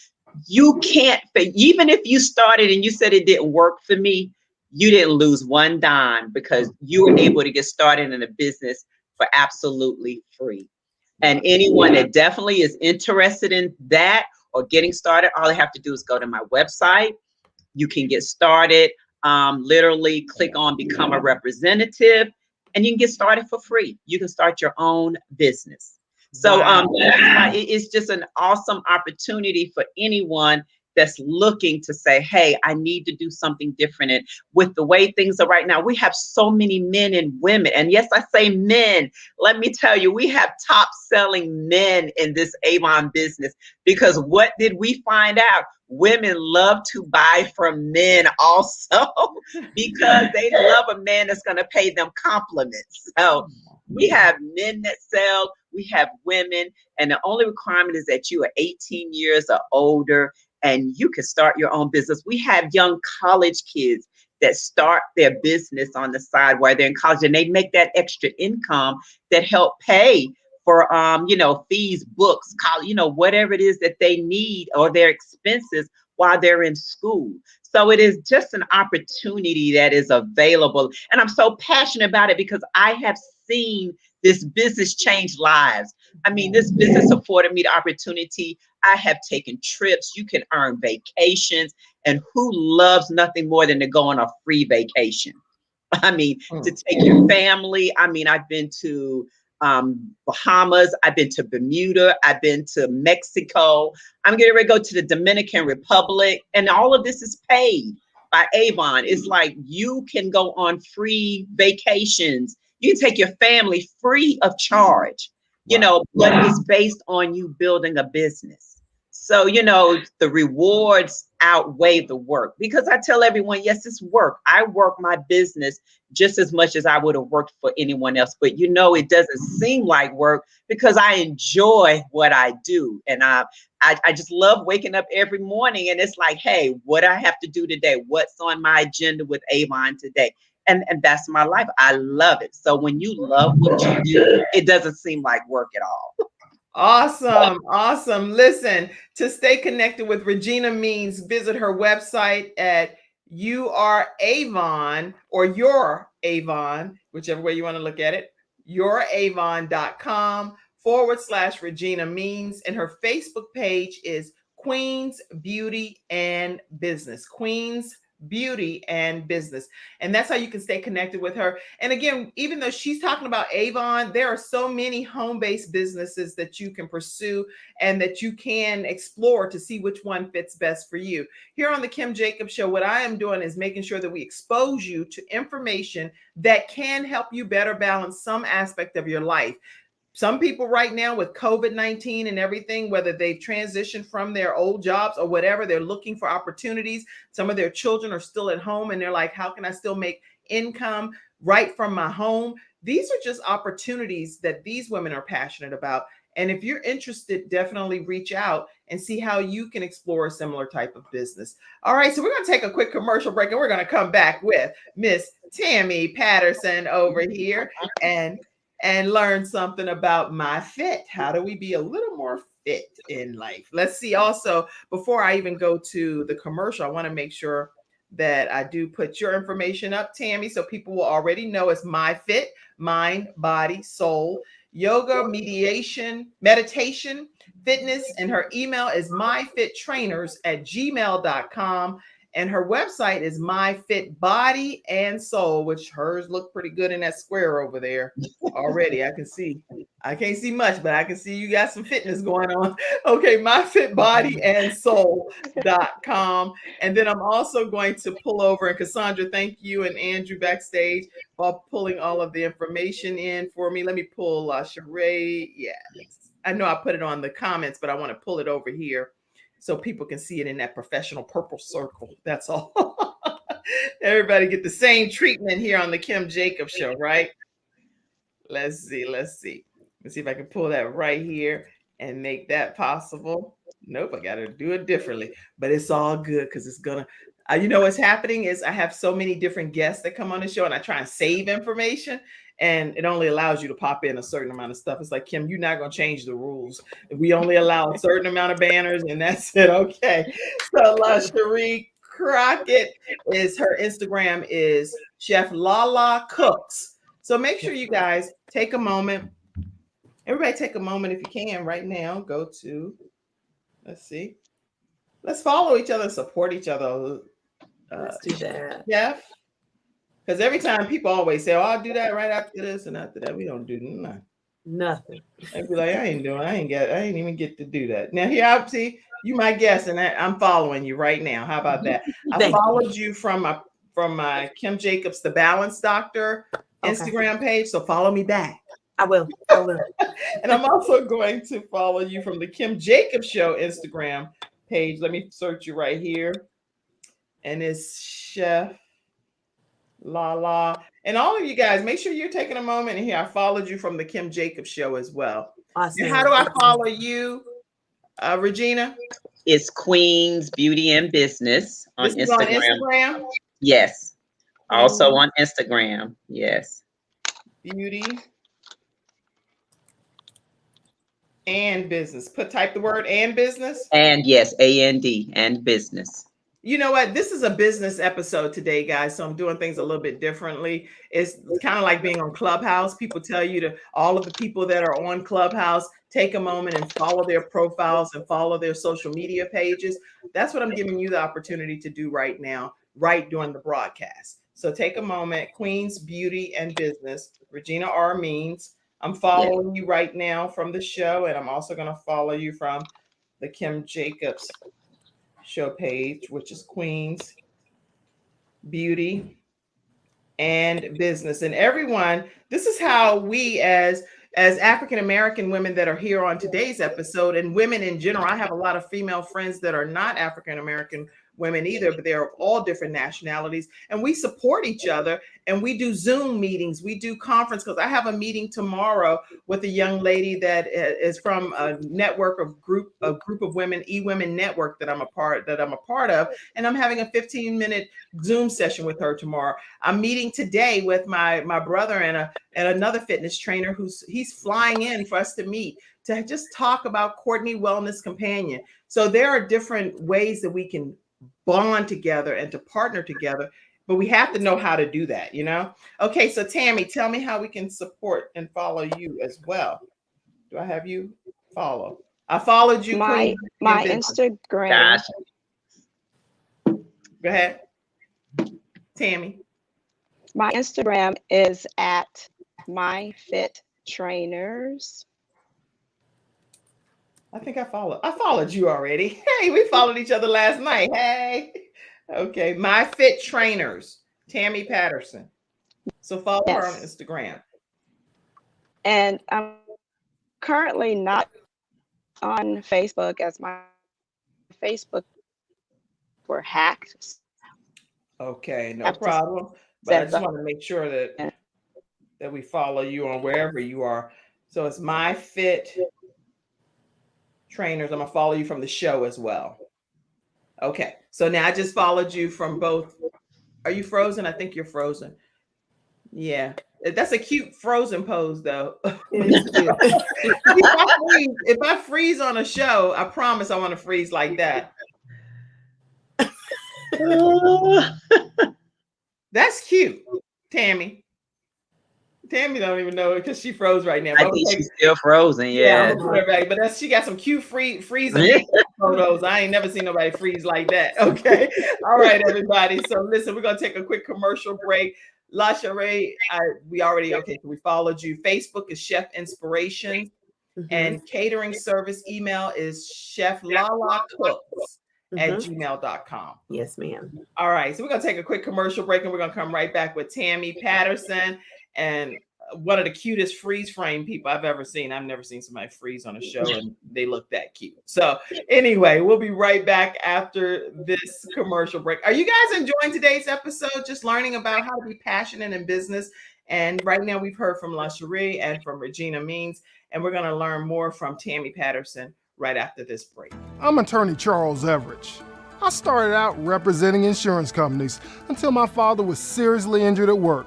you can't, even if you started and you said it didn't work for me, you didn't lose one dime because you were able to get started in a business for absolutely free. And anyone that definitely is interested in that or getting started, all they have to do is go to my website. You can get started, literally click on become a representative, and you can get started for free. You can start your own business. So it's just an awesome opportunity for anyone that's looking to say, hey, I need to do something different. And with the way things are right now, we have so many men and women. And yes, I say men. Let me tell you, we have top selling men in this Avon business, because what did we find out? Women love to buy from men also because they love a man that's going to pay them compliments. So we have men that sell, we have women, and the only requirement is that you are 18 years or older and you can start your own business. We have young college kids that start their business on the side while they're in college, and they make that extra income that help pay for fees, books, college, whatever it is that they need, or their expenses while they're in school. So it is just an opportunity that is available. And I'm so passionate about it because I have seen this business change lives. I mean, this business afforded me the opportunity. I have taken trips. You can earn vacations. And who loves nothing more than to go on a free vacation? I mean, to take your family. I mean, I've been to Bahamas, I've been to Bermuda, I've been to Mexico, I'm getting ready to go to the Dominican Republic, and all of this is paid by Avon. It's like you can go on free vacations, you can take your family free of charge, but it's based on you building a business. So, the rewards outweigh the work, because I tell everyone, yes, it's work. I work my business just as much as I would have worked for anyone else. But, it doesn't seem like work because I enjoy what I do. And I just love waking up every morning, and it's like, hey, what I have to do today? What's on my agenda with Avon today? And that's my life. I love it. So when you love what you do, it doesn't seem like work at all. Awesome. Awesome. Listen, to stay connected with Regina Means, visit her website at Avon, or Your Avon, whichever way you want to look at it, youravon.com/Regina Means. And her Facebook page is Queens Beauty and Business. Queens Beauty and Business. And that's how you can stay connected with her. And again, even though she's talking about Avon, there are so many home-based businesses that you can pursue and that you can explore to see which one fits best for you. Here on the Kim Jacobs Show, what I am doing is making sure that we expose you to information that can help you better balance some aspect of your life. Some people right now with COVID-19 and everything, whether they've transitioned from their old jobs or whatever, they're looking for opportunities. Some of their children are still at home and they're like, how can I still make income right from my home? These are just opportunities that these women are passionate about. And if you're interested, definitely reach out and see how you can explore a similar type of business. All right, so we're going to take a quick commercial break, and we're going to come back with Miss Tammy Patterson over here and learn something about my fit. How do we be a little more fit in life? Let's see. Also, before I even go to the commercial, I want to make sure that I do put your information up, Tammy, so people will already know it's My Fit, Mind, Body, Soul, Yoga, Meditation, Fitness, and her email is myfittrainers@gmail.com. And her website is My Fit Body and Soul, which hers look pretty good in that square over there already. I can't see much, but I can see you got some fitness going on. Okay, myfitbodyandsoul.com. And then I'm also going to pull over, and Cassandra, thank you, and Andrew backstage for pulling all of the information in for me. Let me pull LaSherie. Yes, I know I put it on the comments, but I want to pull it over here so people can see it in that professional purple circle. That's all. Everybody get the same treatment here on the Kim Jacobs Show, right? Let's see. Let's see if I can pull that right here and make that possible. Nope, I got to do it differently, but it's all good because it's gonna, what's happening is I have so many different guests that come on the show, and I try and save information, and it only allows you to pop in a certain amount of stuff. It's like, Kim, you're not going to change the rules. We only allow a certain amount of banners, and that's it. Okay. So LaSherie Crockett her Instagram is Chef Lala Cooks. So make sure you guys take a moment. Everybody take a moment if you can right now. Go to, let's follow each other and support each other. Let's do that. Jeff. Because every time people always say, oh, I'll do that right after this, and after that, we don't do nothing. I'd be like, I ain't even get to do that. Now here, I see you might guess, and I'm following you right now. How about that? I followed you from my Kim Jacobs, the Balance Doctor Instagram page. So follow me back. I will. And I'm also going to follow you from the Kim Jacobs Show Instagram page. Let me search you right here. And it's Chef Lala. And all of you guys, make sure you're taking a moment here. I followed you from the Kim Jacobs Show as well. Awesome. And how do I follow you, Regina? It's Queens Beauty and Business on Instagram. On Instagram? Yes. Also on Instagram. Yes. Beauty and business. Type the word and business. And yes, AND and business. You know what? This is a business episode today, guys. So I'm doing things a little bit differently. It's kind of like being on Clubhouse. People tell you to, all of the people that are on Clubhouse, take a moment and follow their profiles and follow their social media pages. That's what I'm giving you the opportunity to do right now, right during the broadcast. So take a moment. Queen's Beauty and Business, Regina Means. I'm following you right now from the show, and I'm also going to follow you from the Kim Jacobs show page, which is Queen's Beauty and Business. And everyone, this is how we as African American women that are here on today's episode, and women in general, I have a lot of female friends that are not African American women either, but they're all different nationalities, and we support each other, and we do Zoom meetings, we do conference, because I have a meeting tomorrow with a young lady that is from a network of group of women, eWomen Network, that I'm a part of, and I'm having a 15-minute Zoom session with her tomorrow. I'm meeting today with my brother and another fitness trainer he's flying in for us to meet to just talk about Courtney Wellness Companion. So there are different ways that we can bond together and to partner together, but we have to know how to do that, you know? Okay, so Tammy, tell me how we can support and follow you as well. Do I have you follow? I followed you. My Instagram. Gosh. Go ahead, Tammy. My Instagram is at myfittrainers. I think I followed you already. Hey, we followed each other last night. Hey. Okay. My Fit Trainers, Tammy Patterson. So follow her on Instagram. And I'm currently not on Facebook, as my Facebook were hacked. Okay, no problem. But I just want to make sure that we follow you on wherever you are. So it's My Fit Trainers. I'm gonna follow you from the show as well. Okay, so now I just followed you from both. Are you frozen? I think you're frozen. Yeah, that's a cute frozen pose, though. If I freeze on a show, I promise I want to freeze like that. That's cute, Tammy. Tammy don't even know it because she froze right now. I think she's still frozen. Yeah. But she got some cute freezing photos. I ain't never seen nobody freeze like that. Okay. All right, everybody. So listen, we're gonna take a quick commercial break. LaSherie, so we followed you. Facebook is Chef Inspiration, and catering service email is cheflalacooks@gmail.com. Yes, ma'am. All right, so we're gonna take a quick commercial break, and we're gonna come right back with Tammy Patterson, and one of the cutest freeze frame people I've ever seen. I've never seen somebody freeze on a show and they look that cute. So anyway, we'll be right back after this commercial break. Are you guys enjoying today's episode? Just learning about how to be passionate in business. And right now we've heard from LaSherie and from Regina Means, and we're going to learn more from Tammy Patterson right after this break. I'm attorney Charles Everidge. I started out representing insurance companies until my father was seriously injured at work.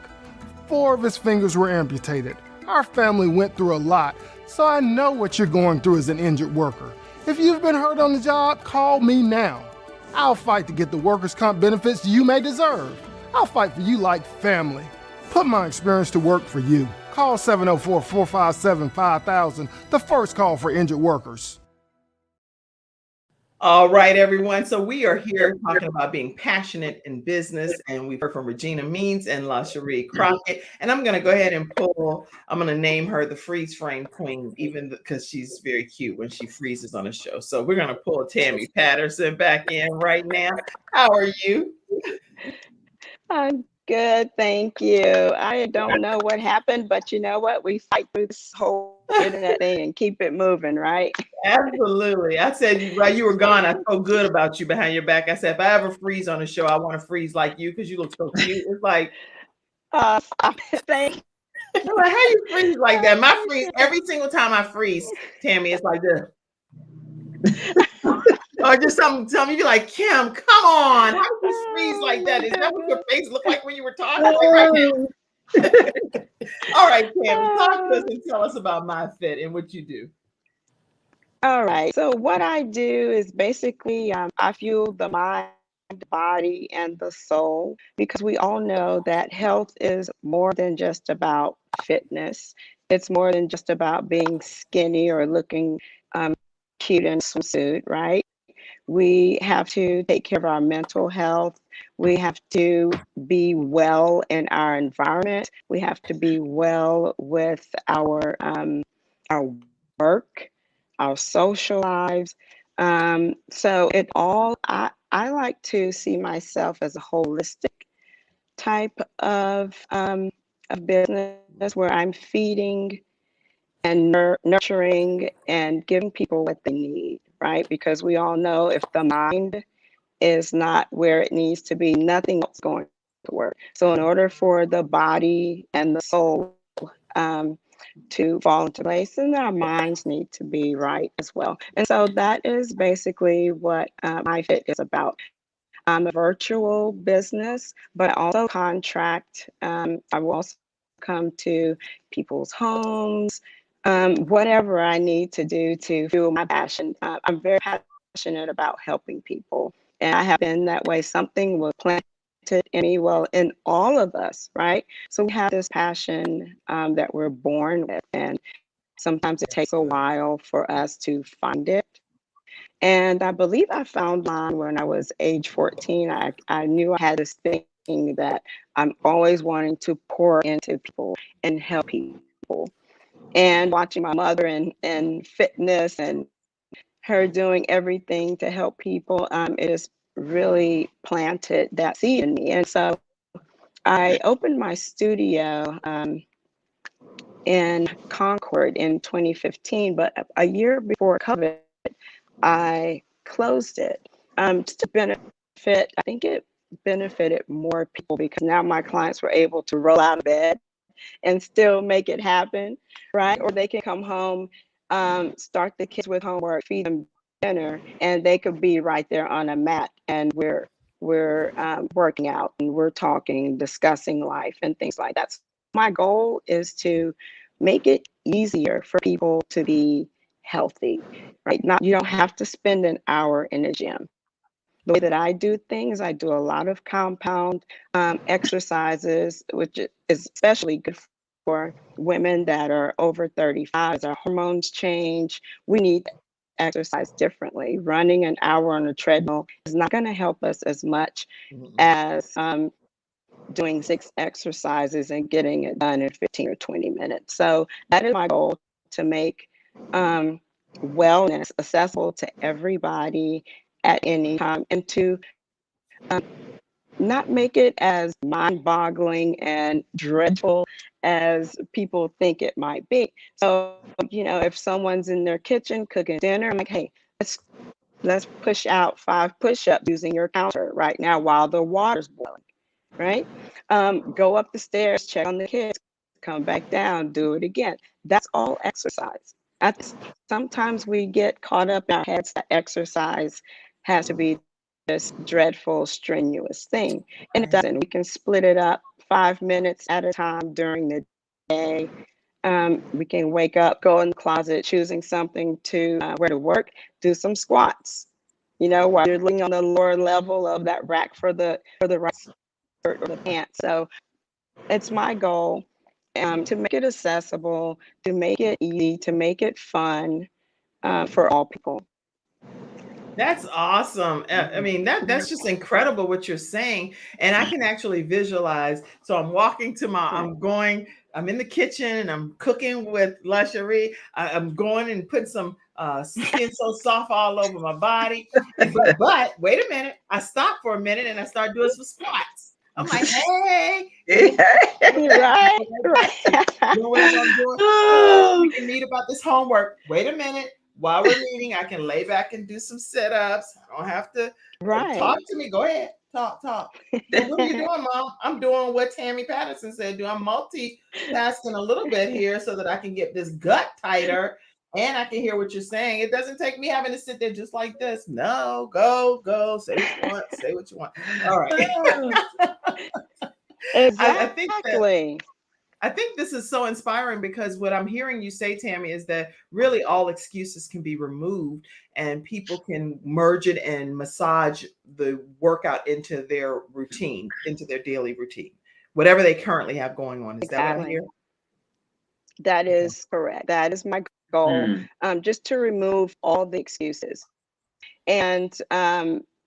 4 of his fingers were amputated. Our family went through a lot, so I know what you're going through as an injured worker. If you've been hurt on the job, call me now. I'll fight to get the workers' comp benefits you may deserve. I'll fight for you like family. Put my experience to work for you. Call 704-457-5000, the first call for injured workers. All right, everyone. So we are here talking about being passionate in business, and we've heard from Regina Means and LaSherie Crockett. And I'm going to go ahead and I'm going to name her the freeze frame queen, even because she's very cute when she freezes on a show. So we're going to pull Tammy Patterson back in right now. How are you? I'm good, thank you. I don't know what happened, but you know what? We fight through this whole internet thing and keep it moving, right? Absolutely. I said while you were gone, I felt good about you behind your back. I said, if I ever freeze on a show, I want to freeze like you because you look so cute. It's like, thank you. I'm like, how you freeze like that? My freeze, every single time I freeze, Tammy, it's like this. Or just something you like, Kim, come on. How did you freeze like that? Is that what your face looked like when you were talking right now? All right, Kim, talk to us and tell us about MyFit and what you do. All right. So what I do is basically I fuel the mind, the body, and the soul, because we all know that health is more than just about fitness. It's more than just about being skinny or looking cute in a swimsuit, right? We have to take care of our mental health. We have to be well in our environment. We have to be well with our work, our social lives. So it all, I like to see myself as a holistic type of business where I'm feeding and nurturing and giving people what they need, right? Because we all know if the mind is not where it needs to be, nothing else is going to work. So in order for the body and the soul to fall into place, and our minds need to be right as well. And so that is basically what MyFit is about. I'm a virtual business, but I also contract. I will also come to people's homes, whatever I need to do to fuel my passion. I'm very passionate about helping people, and I have been that way. Something was planted in me, well, in all of us, right? So we have this passion that we're born with, and sometimes it takes a while for us to find it. And I believe I found mine when I was age 14. I knew I had this thing that I'm always wanting to pour into people and help people. And watching my mother in fitness and her doing everything to help people, it has really planted that seed in me. And so I opened my studio in Concord in 2015, but a year before COVID, I closed it. Just to benefit, I think it benefited more people because now my clients were able to roll out of bed and still make it happen, right? Or they can come home, start the kids with homework, feed them dinner, and they could be right there on a mat, and we're working out and we're talking, discussing life and things like that. So my goal is to make it easier for people to be healthy, right? Not, you don't have to spend an hour in a gym. The way that I do things, I do a lot of compound exercises, which is especially good for women that are over 35. As our hormones change, we need to exercise differently. Running an hour on a treadmill is not going to help us as much as doing 6 exercises and getting it done in 15 or 20 minutes. So that is my goal, to make wellness accessible to everybody at any time, and to not make it as mind-boggling and dreadful as people think it might be. So, if someone's in their kitchen cooking dinner, I'm like, hey, let's push out 5 push-ups using your counter right now while the water's boiling, right? Go up the stairs, check on the kids, come back down, do it again. That's all exercise. Sometimes we get caught up in our heads that exercise has to be this dreadful, strenuous thing. And it doesn't. We can split it up 5 minutes at a time during the day. We can wake up, go in the closet, choosing something to wear to work, do some squats, while you're looking on the lower level of that rack for the right shirt or the pants. So it's my goal to make it accessible, to make it easy, to make it fun for all people. That's awesome. I mean, that's just incredible what you're saying. And I can actually visualize. So I'm walking to I'm in the kitchen and I'm cooking with LaSherie. I'm going and putting some Skin So Soft all over my body. But wait a minute. I stop for a minute and I start doing some squats. I'm like, hey. Right. You know what I'm doing? We can meet about this homework. Wait a minute. While we're meeting, I can lay back and do some sit-ups. I don't have to talk to me. Go ahead. Talk. So what are you doing, Mom? I'm doing what Tammy Patterson said. I'm multitasking a little bit here so that I can get this gut tighter and I can hear what you're saying. It doesn't take me having to sit there just like this. No, go, say what you want, say what you want. All right. I think that Exactly. I think this is so inspiring because what I'm hearing you say, Tammy, is that really all excuses can be removed and people can merge it and massage the workout into their routine, into their daily routine, whatever they currently have going on. Is that what I Exactly. hear? That Okay. is correct. That is my goal, just to remove all the excuses. And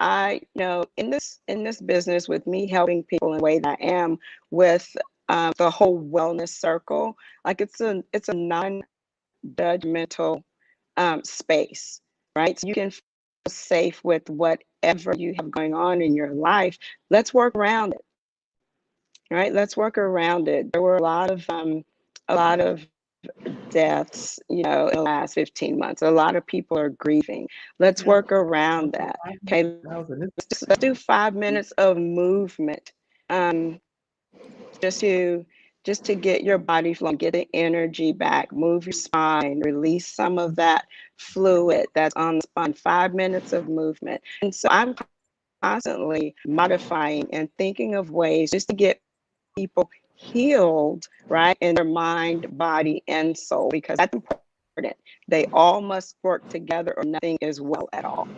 I know in this business, with me helping people in the way that I am with the whole wellness circle, like it's a non-judgmental space, right? So you can feel safe with whatever you have going on in your life. Let's work around it, right? Let's work around it. There were a lot of deaths, in the last 15 months. A lot of people are grieving. Let's work around that. Okay, let's do 5 minutes of movement, just to get your body flowing, get the energy back, move your spine, release some of that fluid that's on the spine. 5 minutes of movement. And so I'm constantly modifying and thinking of ways just to get people healed, right, in their mind, body, and soul, because that's important. They all must work together or nothing is well at all.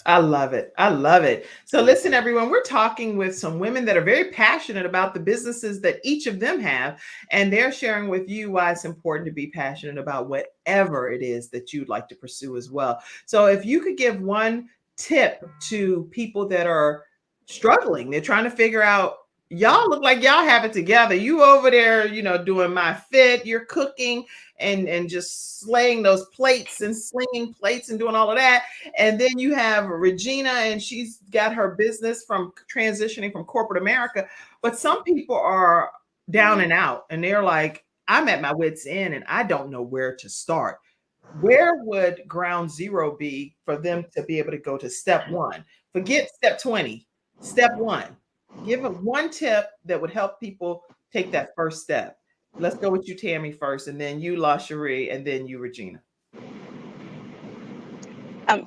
I love it. I love it. So listen, everyone, we're talking with some women that are very passionate about the businesses that each of them have, and they're sharing with you why it's important to be passionate about whatever it is that you'd like to pursue as well. So if you could give one tip to people that are struggling, they're trying to figure out, y'all look like y'all have it together. You over there, doing my fit, you're cooking and just slaying those plates and slinging plates and doing all of that. And then you have Regina, and she's got her business from transitioning from corporate America. But some people are down and out, and they're like, I'm at my wit's end and I don't know where to start. Where would ground zero be for them to be able to go to step one? Forget step 20, step one. Give them one tip that would help people take that first step. Let's go with you, Tammy, first, and then you, LaSherie, and then you, Regina.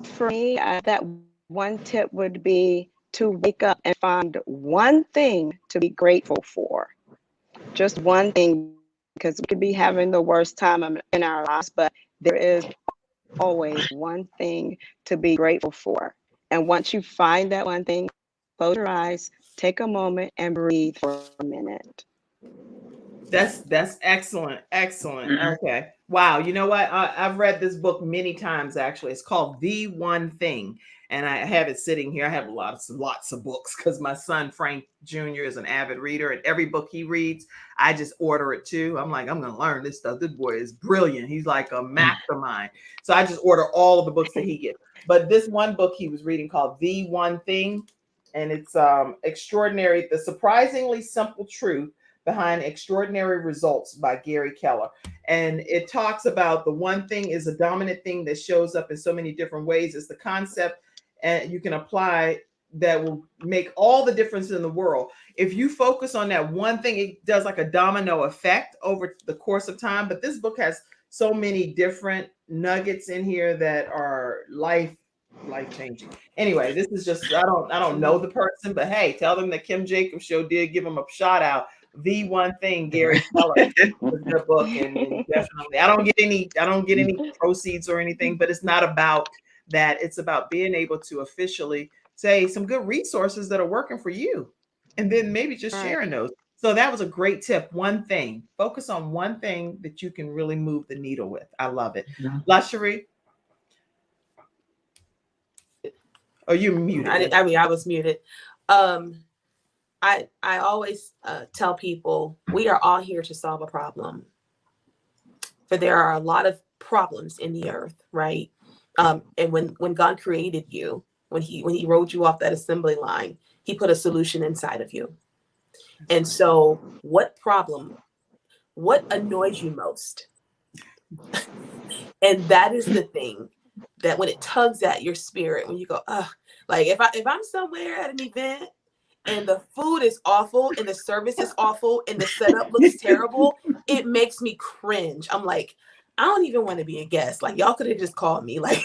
For me, that one tip would be to wake up and find one thing to be grateful for. Just one thing, because we could be having the worst time in our lives, but there is always one thing to be grateful for. And once you find that one thing, close your eyes, take a moment, and breathe for a minute. That's excellent. Excellent. Okay. Wow. You know what? I've read this book many times, actually. It's called The One Thing. And I have it sitting here. I have lots of books because my son, Frank Jr., is an avid reader. And every book he reads, I just order it too. I'm like, I'm going to learn this stuff. This boy is brilliant. He's like a mastermind. So I just order all of the books that he gets. But this one book he was reading called The One Thing. And it's extraordinary. The surprisingly simple truth behind extraordinary results by Gary Keller. And it talks about the one thing is a dominant thing that shows up in so many different ways. It's the concept and you can apply that will make all the difference in the world. If you focus on that one thing, it does like a domino effect over the course of time. But this book has so many different nuggets in here that are life changing. Anyway, this is just, I don't know the person, but hey, tell them that Kim Jacobs Show did give them a shout out. The One Thing, Gary Keller, was the book, and definitely I don't get any proceeds or anything, but it's not about that. It's about being able to officially say some good resources that are working for you, and then maybe just sharing those. So that was a great tip. One thing, focus on one thing that you can really move the needle with. I love it. LaSherie, oh, you're muted. I was muted. I always tell people we are all here to solve a problem. For there are a lot of problems in the earth, right? And when God created you, when he rolled you off that assembly line, he put a solution inside of you. And so what annoys you most? And that is the thing that when it tugs at your spirit, when you go, like if I'm somewhere at an event and the food is awful and the service is awful and the setup looks terrible, it makes me cringe. I'm like, I don't even want to be a guest. Like, y'all could have just called me. Like,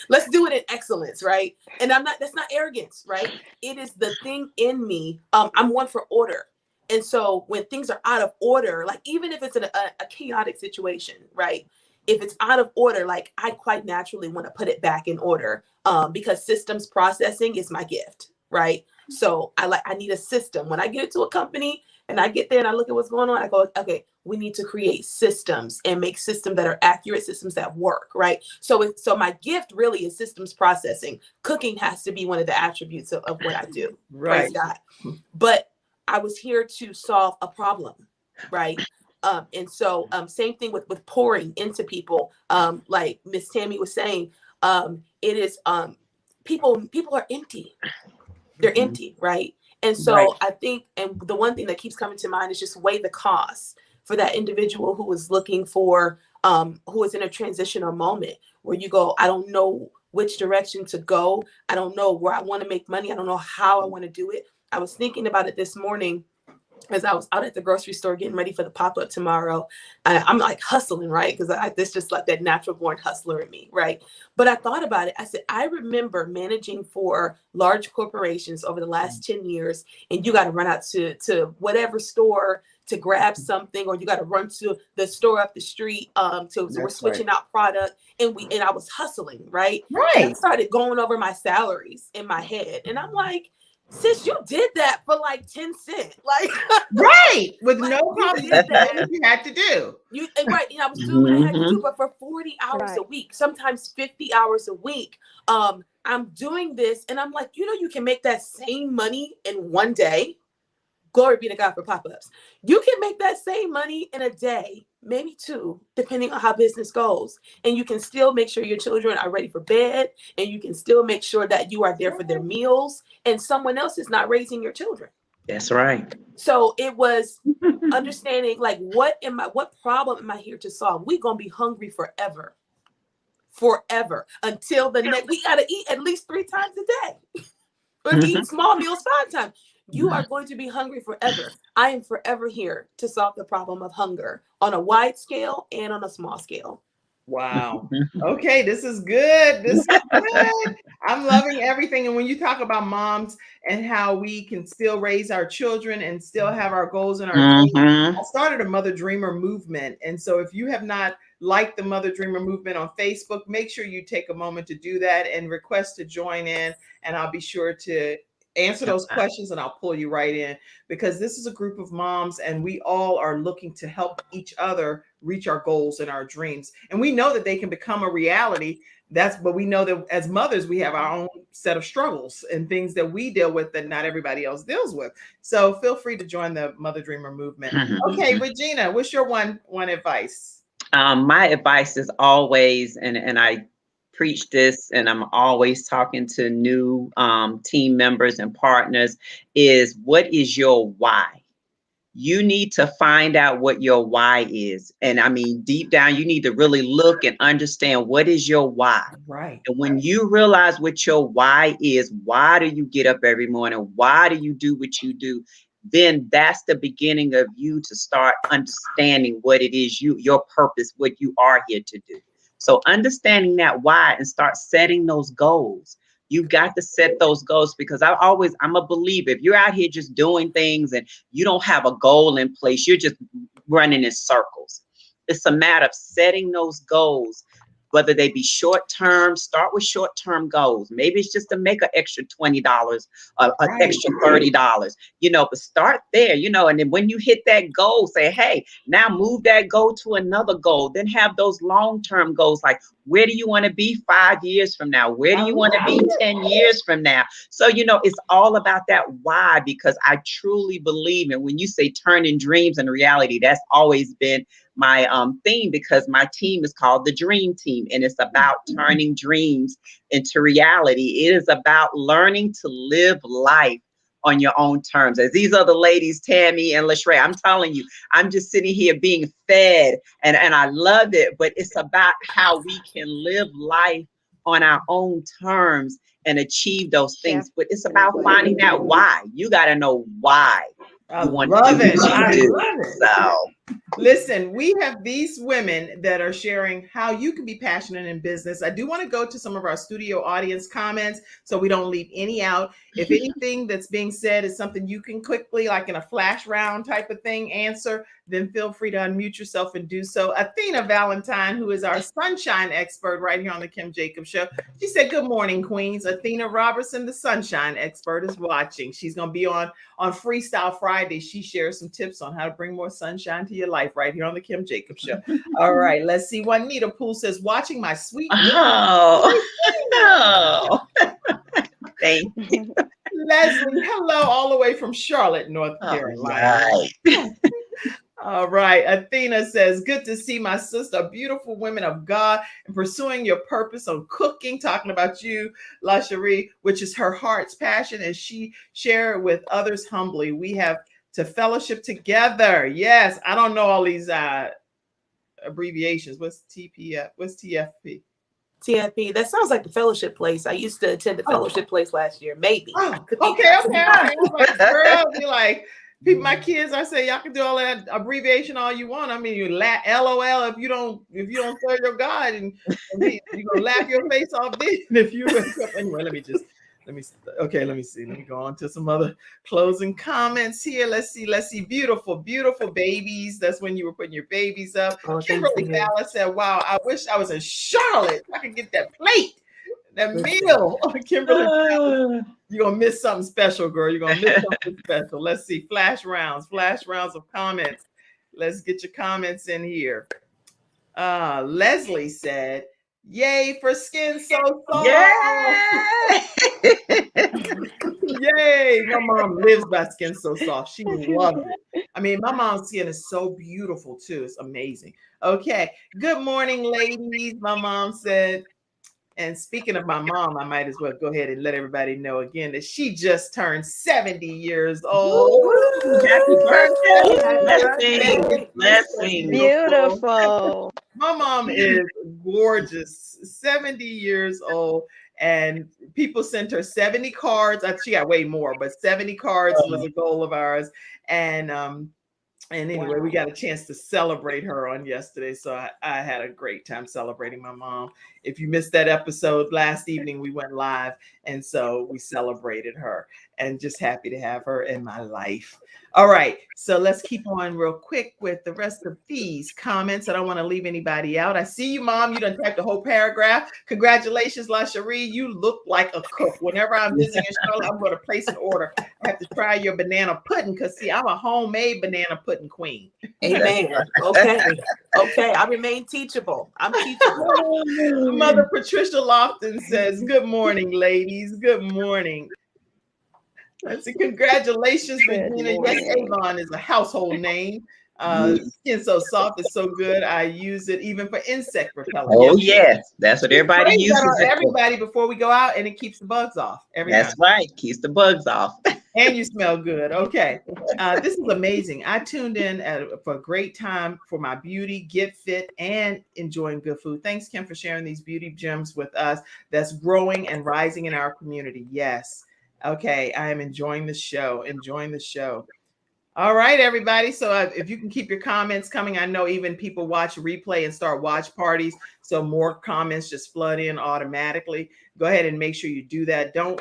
let's do it in excellence, right? And that's not arrogance, right? It is the thing in me. I'm one for order. And so when things are out of order, like even if it's a chaotic situation, right? If it's out of order, like I quite naturally want to put it back in order, because systems processing is my gift, right? So I need a system. When I get into a company and I get there and I look at what's going on, I go, okay, we need to create systems and make systems that are accurate, systems that work, right? So my gift really is systems processing. Cooking has to be one of the attributes of what I do. Right. Praise God. But I was here to solve a problem, right? And so same thing with pouring into people. Like Miss Tammy was saying, it is people are empty. They're empty, right? And so I think, and the one thing that keeps coming to mind is just weigh the cost for that individual who is looking for, who is in a transitional moment where you go, I don't know which direction to go. I don't know where I want to make money. I don't know how I want to do it. I was thinking about it this morning as I was out at the grocery store getting ready for the pop-up tomorrow. I'm like hustling, right? Because this just like that natural born hustler in me, right? But I thought about it. I said, I remember managing for large corporations over the last 10 years, and you got to run out to whatever store to grab something, or you got to run to the store up the street we're switching out product, and I was hustling, right? And I started going over my salaries in my head, and I'm like, sis, you did that for like 10 cents. Like right. With like, no problem. That's what you had to do. Right. And I was doing what I had to do, but for 40 hours a week, sometimes 50 hours a week, I'm doing this. And I'm like, you can make that same money in one day. Glory be to God for pop-ups. You can make that same money in a day, maybe two, depending on how business goes. And you can still make sure your children are ready for bed, and you can still make sure that you are there for their meals, and someone else is not raising your children. That's right. So it was understanding, like, what problem am I here to solve? We're going to be hungry forever until the next. We got to eat at least 3 times a day. We're eating small meals 5 times. You are going to be hungry forever. I am forever here to solve the problem of hunger on a wide scale and on a small scale. Wow. Okay, this is good. This is good. I'm loving everything. And when you talk about moms and how we can still raise our children and still have our goals and our dreams, I started a Mother Dreamer movement. And so if you have not liked the Mother Dreamer movement on Facebook, make sure you take a moment to do that and request to join in. And I'll be sure to answer those questions, and I'll pull you right in, because this is a group of moms and we all are looking to help each other reach our goals and our dreams. And we know that they can become a reality. But we know that as mothers, we have our own set of struggles and things that we deal with that not everybody else deals with. So feel free to join the Mother Dreamer movement. Okay, Regina, what's your one advice? My advice is always, and I preach this, and I'm always talking to new team members and partners, is what is your why? You need to find out what your why is. And I mean, deep down, you need to really look and understand what is your why. Right. And when you realize what your why is, why do you get up every morning? Why do you do what you do? Then that's the beginning of you to start understanding what it is your purpose, what you are here to do. So understanding that why and start setting those goals. You've got to set those goals, because I'm a believer. If you're out here just doing things and you don't have a goal in place, you're just running in circles. It's a matter of setting those goals, whether they be short-term. Start with short-term goals. Maybe it's just to make an extra $20, an extra $30, but start there, and then when you hit that goal, say, hey, now move that goal to another goal. Then have those long-term goals, like, where do you want to be 5 years from now? Where do you want to be 10 years from now? So, it's all about that why, because I truly believe, and when you say turning dreams into reality, that's always been my theme, because my team is called the Dream Team, and it's about turning dreams into reality. It is about learning to live life on your own terms. As these other ladies, Tammy and LaSherie, I'm telling you, I'm just sitting here being fed, and I love it, but it's about how we can live life on our own terms and achieve those things. But it's about finding that why. You got to know why. I love it. I love it. So Listen, we have these women that are sharing how you can be passionate in business. I do want to go to some of our studio audience comments so we don't leave any out. If anything that's being said is something you can quickly, like in a flash round type of thing, answer, then feel free to unmute yourself and do so. Athena Valentine, who is our sunshine expert right here on the Kim Jacobs Show, she said, "Good morning, Queens." Athena Robertson, the sunshine expert, is watching. She's going to be on Freestyle Friday. She shares some tips on how to bring more sunshine to your life right here on the Kim Jacobs Show. All right, let's see. Juanita Poole says, "Watching my sweet." Oh, oh. Thank you. Leslie, hello, all the way from Charlotte, North Carolina. Right. All right. Athena says, "Good to see my sister, beautiful women of God, and pursuing your purpose on cooking," talking about you, LaSherie, which is her heart's passion, and she share it with others humbly. We have to fellowship together. Yes. I don't know all these abbreviations. What's TPF? What's TFP? TFP. That sounds like the fellowship place. I used to attend the fellowship place last year. Maybe. Oh, okay. I was like, girl, be like, my kids, I say, y'all can do all that abbreviation all you want. I mean, you LOL if you don't serve your God, and you're gonna laugh your face off then if you anyway. Let me see. Let me go on to some other closing comments here. Let's see. Beautiful babies. That's when you were putting your babies up. Oh, Kimberly Ballard said, "Wow, I wish I was in Charlotte. I could get that plate, that meal." Kimberly Ballard, you're gonna miss something special, girl. You're gonna miss something special. Let's see. Flash rounds of comments. Let's get your comments in here. Leslie said, "Yay for Skin So Soft." Yay. My mom lives by Skin So Soft. She loves it. I mean, my mom's skin is so beautiful too. It's amazing. Okay. "Good morning, ladies," my mom said. And speaking of my mom, I might as well go ahead and let everybody know again that she just turned 70 years old. Happy birthday. Blessing. Beautiful. My mom is gorgeous, 70 years old, and people sent her 70 cards. She got way more, but 70 cards was a goal of ours. And anyway, we got a chance to celebrate her on yesterday. So I had a great time celebrating my mom. If you missed that episode last evening, we went live. And so we celebrated her, and just happy to have her in my life. All right. So let's keep on real quick with the rest of these comments. I don't want to leave anybody out. I see you, Mom. You done typed the whole paragraph. Congratulations, LaSherie. You look like a cook. Whenever I'm visiting in Charlotte, I'm going to place an order. I have to try your banana pudding because, see, I'm a homemade banana pudding queen. Amen. Okay. I remain teachable. I'm teachable. Mother Patricia Lofton says, "Good morning, ladies. Good morning." Let's see. Congratulations, Regina. Yes, Avon is a household name. Skin So Soft is so good. I use it even for insect repellent. Oh, yes. That's what everybody uses it for. Everybody before we go out, and it keeps the bugs off. That's right. Keeps the bugs off. And you smell good. Okay. This is amazing. I tuned in for a great time for my beauty, get fit, and enjoying good food. Thanks, Kim, for sharing these beauty gems with us that's growing and rising in our community. Yes. Okay. I am enjoying the show. All right, everybody. So if you can keep your comments coming, I know even people watch replay and start watch parties. So more comments just flood in automatically. Go ahead and make sure you do that. Don't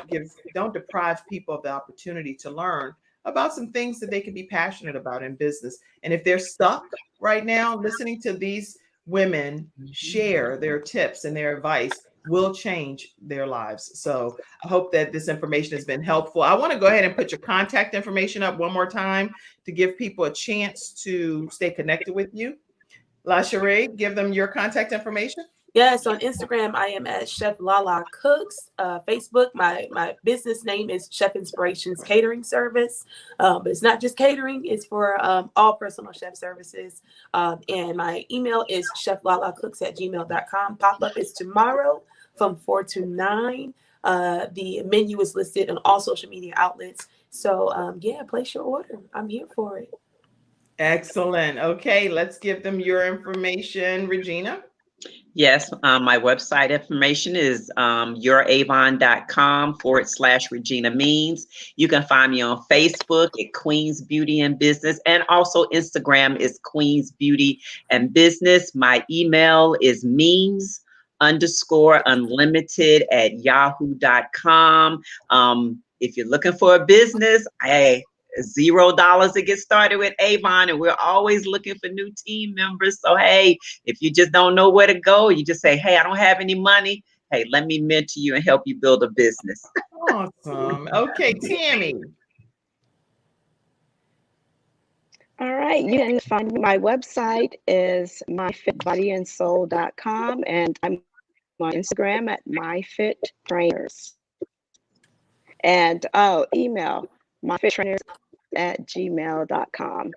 deprive people of the opportunity to learn about some things that they can be passionate about in business. And if they're stuck right now, listening to these women share their tips and their advice will change their lives. So I hope that this information has been helpful. I want to go ahead and put your contact information up one more time to give people a chance to stay connected with you. LaSherie, give them your contact information. Yes, on Instagram, I am at Chef Lala Cooks. Facebook, my business name is Chef Inspirations Catering Service. But it's not just catering, it's for all personal chef services. And my email is cheflalacooks@gmail.com. Pop-up is tomorrow from 4 to 9. The menu is listed on all social media outlets. So place your order. I'm here for it. Excellent. Okay, let's give them your information, Regina. Yes, my website information is youravon.com/Regina Means. You can find me on Facebook at Queen's Beauty and Business, and also Instagram is Queen's Beauty and Business. My email is means_unlimited@yahoo.com. If you're looking for a business, $0 to get started with Avon, and we're always looking for new team members. So hey, if you just don't know where to go, you just say, hey, I don't have any money. Hey, let me mentor you and help you build a business. Awesome. Okay, Tammy. All right, you can find my website is myfitbodyandsoul.com, and I'm on Instagram at myfittrainers. And email myfittrainers@gmail.com.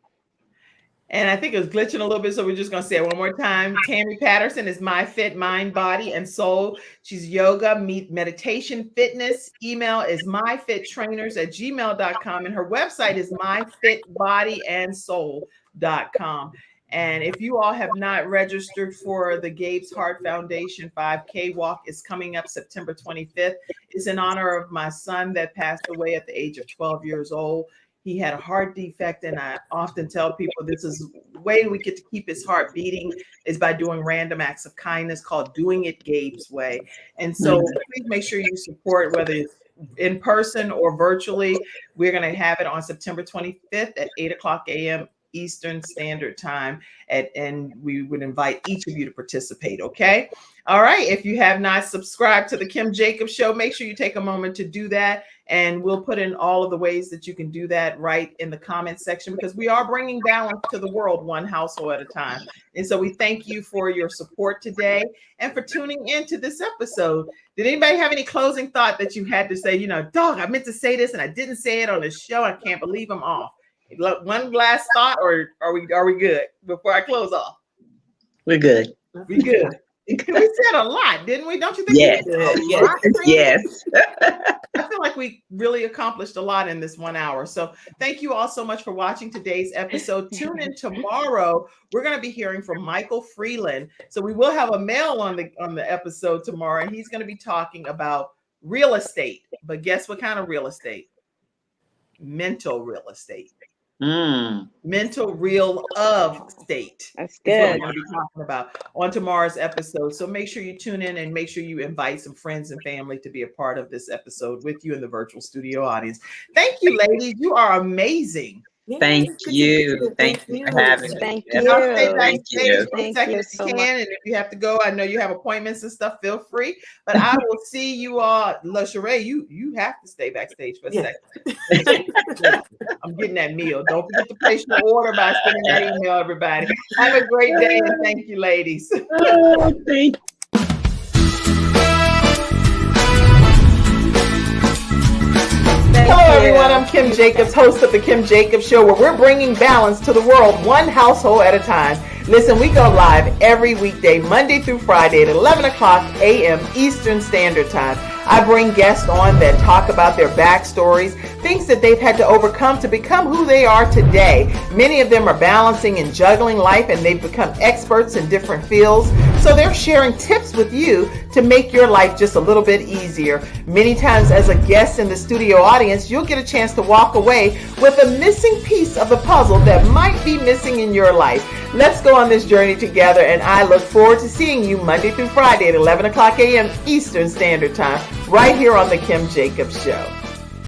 And I think it was glitching a little bit, so we're just going to say it one more time. Tammy Patterson is My Fit Mind, Body, and Soul. She's yoga, meditation, fitness. Email is myfittrainers@gmail.com, and her website is myfitbodyandsoul.com. And if you all have not registered for the Gabe's Heart Foundation 5K walk, is coming up September 25th. It's in honor of my son that passed away at the age of 12 years old. He had a heart defect, and I often tell people this is the way we get to keep his heart beating is by doing random acts of kindness called Doing It Gabe's Way. And so please make sure you support, whether it's in person or virtually. We're going to have it on September 25th at 8:00 a.m. Eastern Standard Time, and we would invite each of you to participate. Okay. All right. If you have not subscribed to the Kim Jacobs Show, make sure you take a moment to do that. And we'll put in all of the ways that you can do that right in the comment section, because we are bringing balance to the world one household at a time. And so we thank you for your support today and for tuning into this episode. Did anybody have any closing thought that you had to say, you know, dog, I meant to say this and I didn't say it on the show. I can't believe I'm off. One last thought, or are we good before I close off? We're good. We good. We said a lot, didn't we? Don't you think? Yes. Yes. I feel like we really accomplished a lot in this 1 hour. So thank you all so much for watching today's episode. Tune in tomorrow. We're going to be hearing from Michael Freeland. So we will have a male on the episode tomorrow, and he's going to be talking about real estate. But guess what kind of real estate? Mental real estate. Mental real of state. That's Is what good. we're going to be talking about on tomorrow's episode. So make sure you tune in and make sure you invite some friends and family to be a part of this episode with you in the virtual studio audience. Thank you, ladies. You are amazing. Yes, Thank good to you. see you. Thank you for having me. Thank Yes. you. Y'all stay Thank backstage you. for a Thank second you if so you much. can. And if you have to go, I know you have appointments and stuff, feel free. But I will see you all. LaSherie, you have to stay backstage for a Yes. second. I'm getting that meal. Don't forget to place your order by sending that email, everybody. Have a great day, and thank you, ladies. Oh, thank you. Hello, everyone. I'm Kim Jacobs, host of the Kim Jacobs Show, where we're bringing balance to the world one household at a time. Listen, we go live every weekday, Monday through Friday at 11:00 a.m. Eastern Standard Time. I bring guests on that talk about their backstories, things that they've had to overcome to become who they are today. Many of them are balancing and juggling life, and they've become experts in different fields. So they're sharing tips with you to make your life just a little bit easier. Many times as a guest in the studio audience, you'll get a chance to walk away with a missing piece of the puzzle that might be missing in your life. Let's go on this journey together, and I look forward to seeing you Monday through Friday at 11:00 a.m. Eastern Standard Time, right here on the Kim Jacobs Show.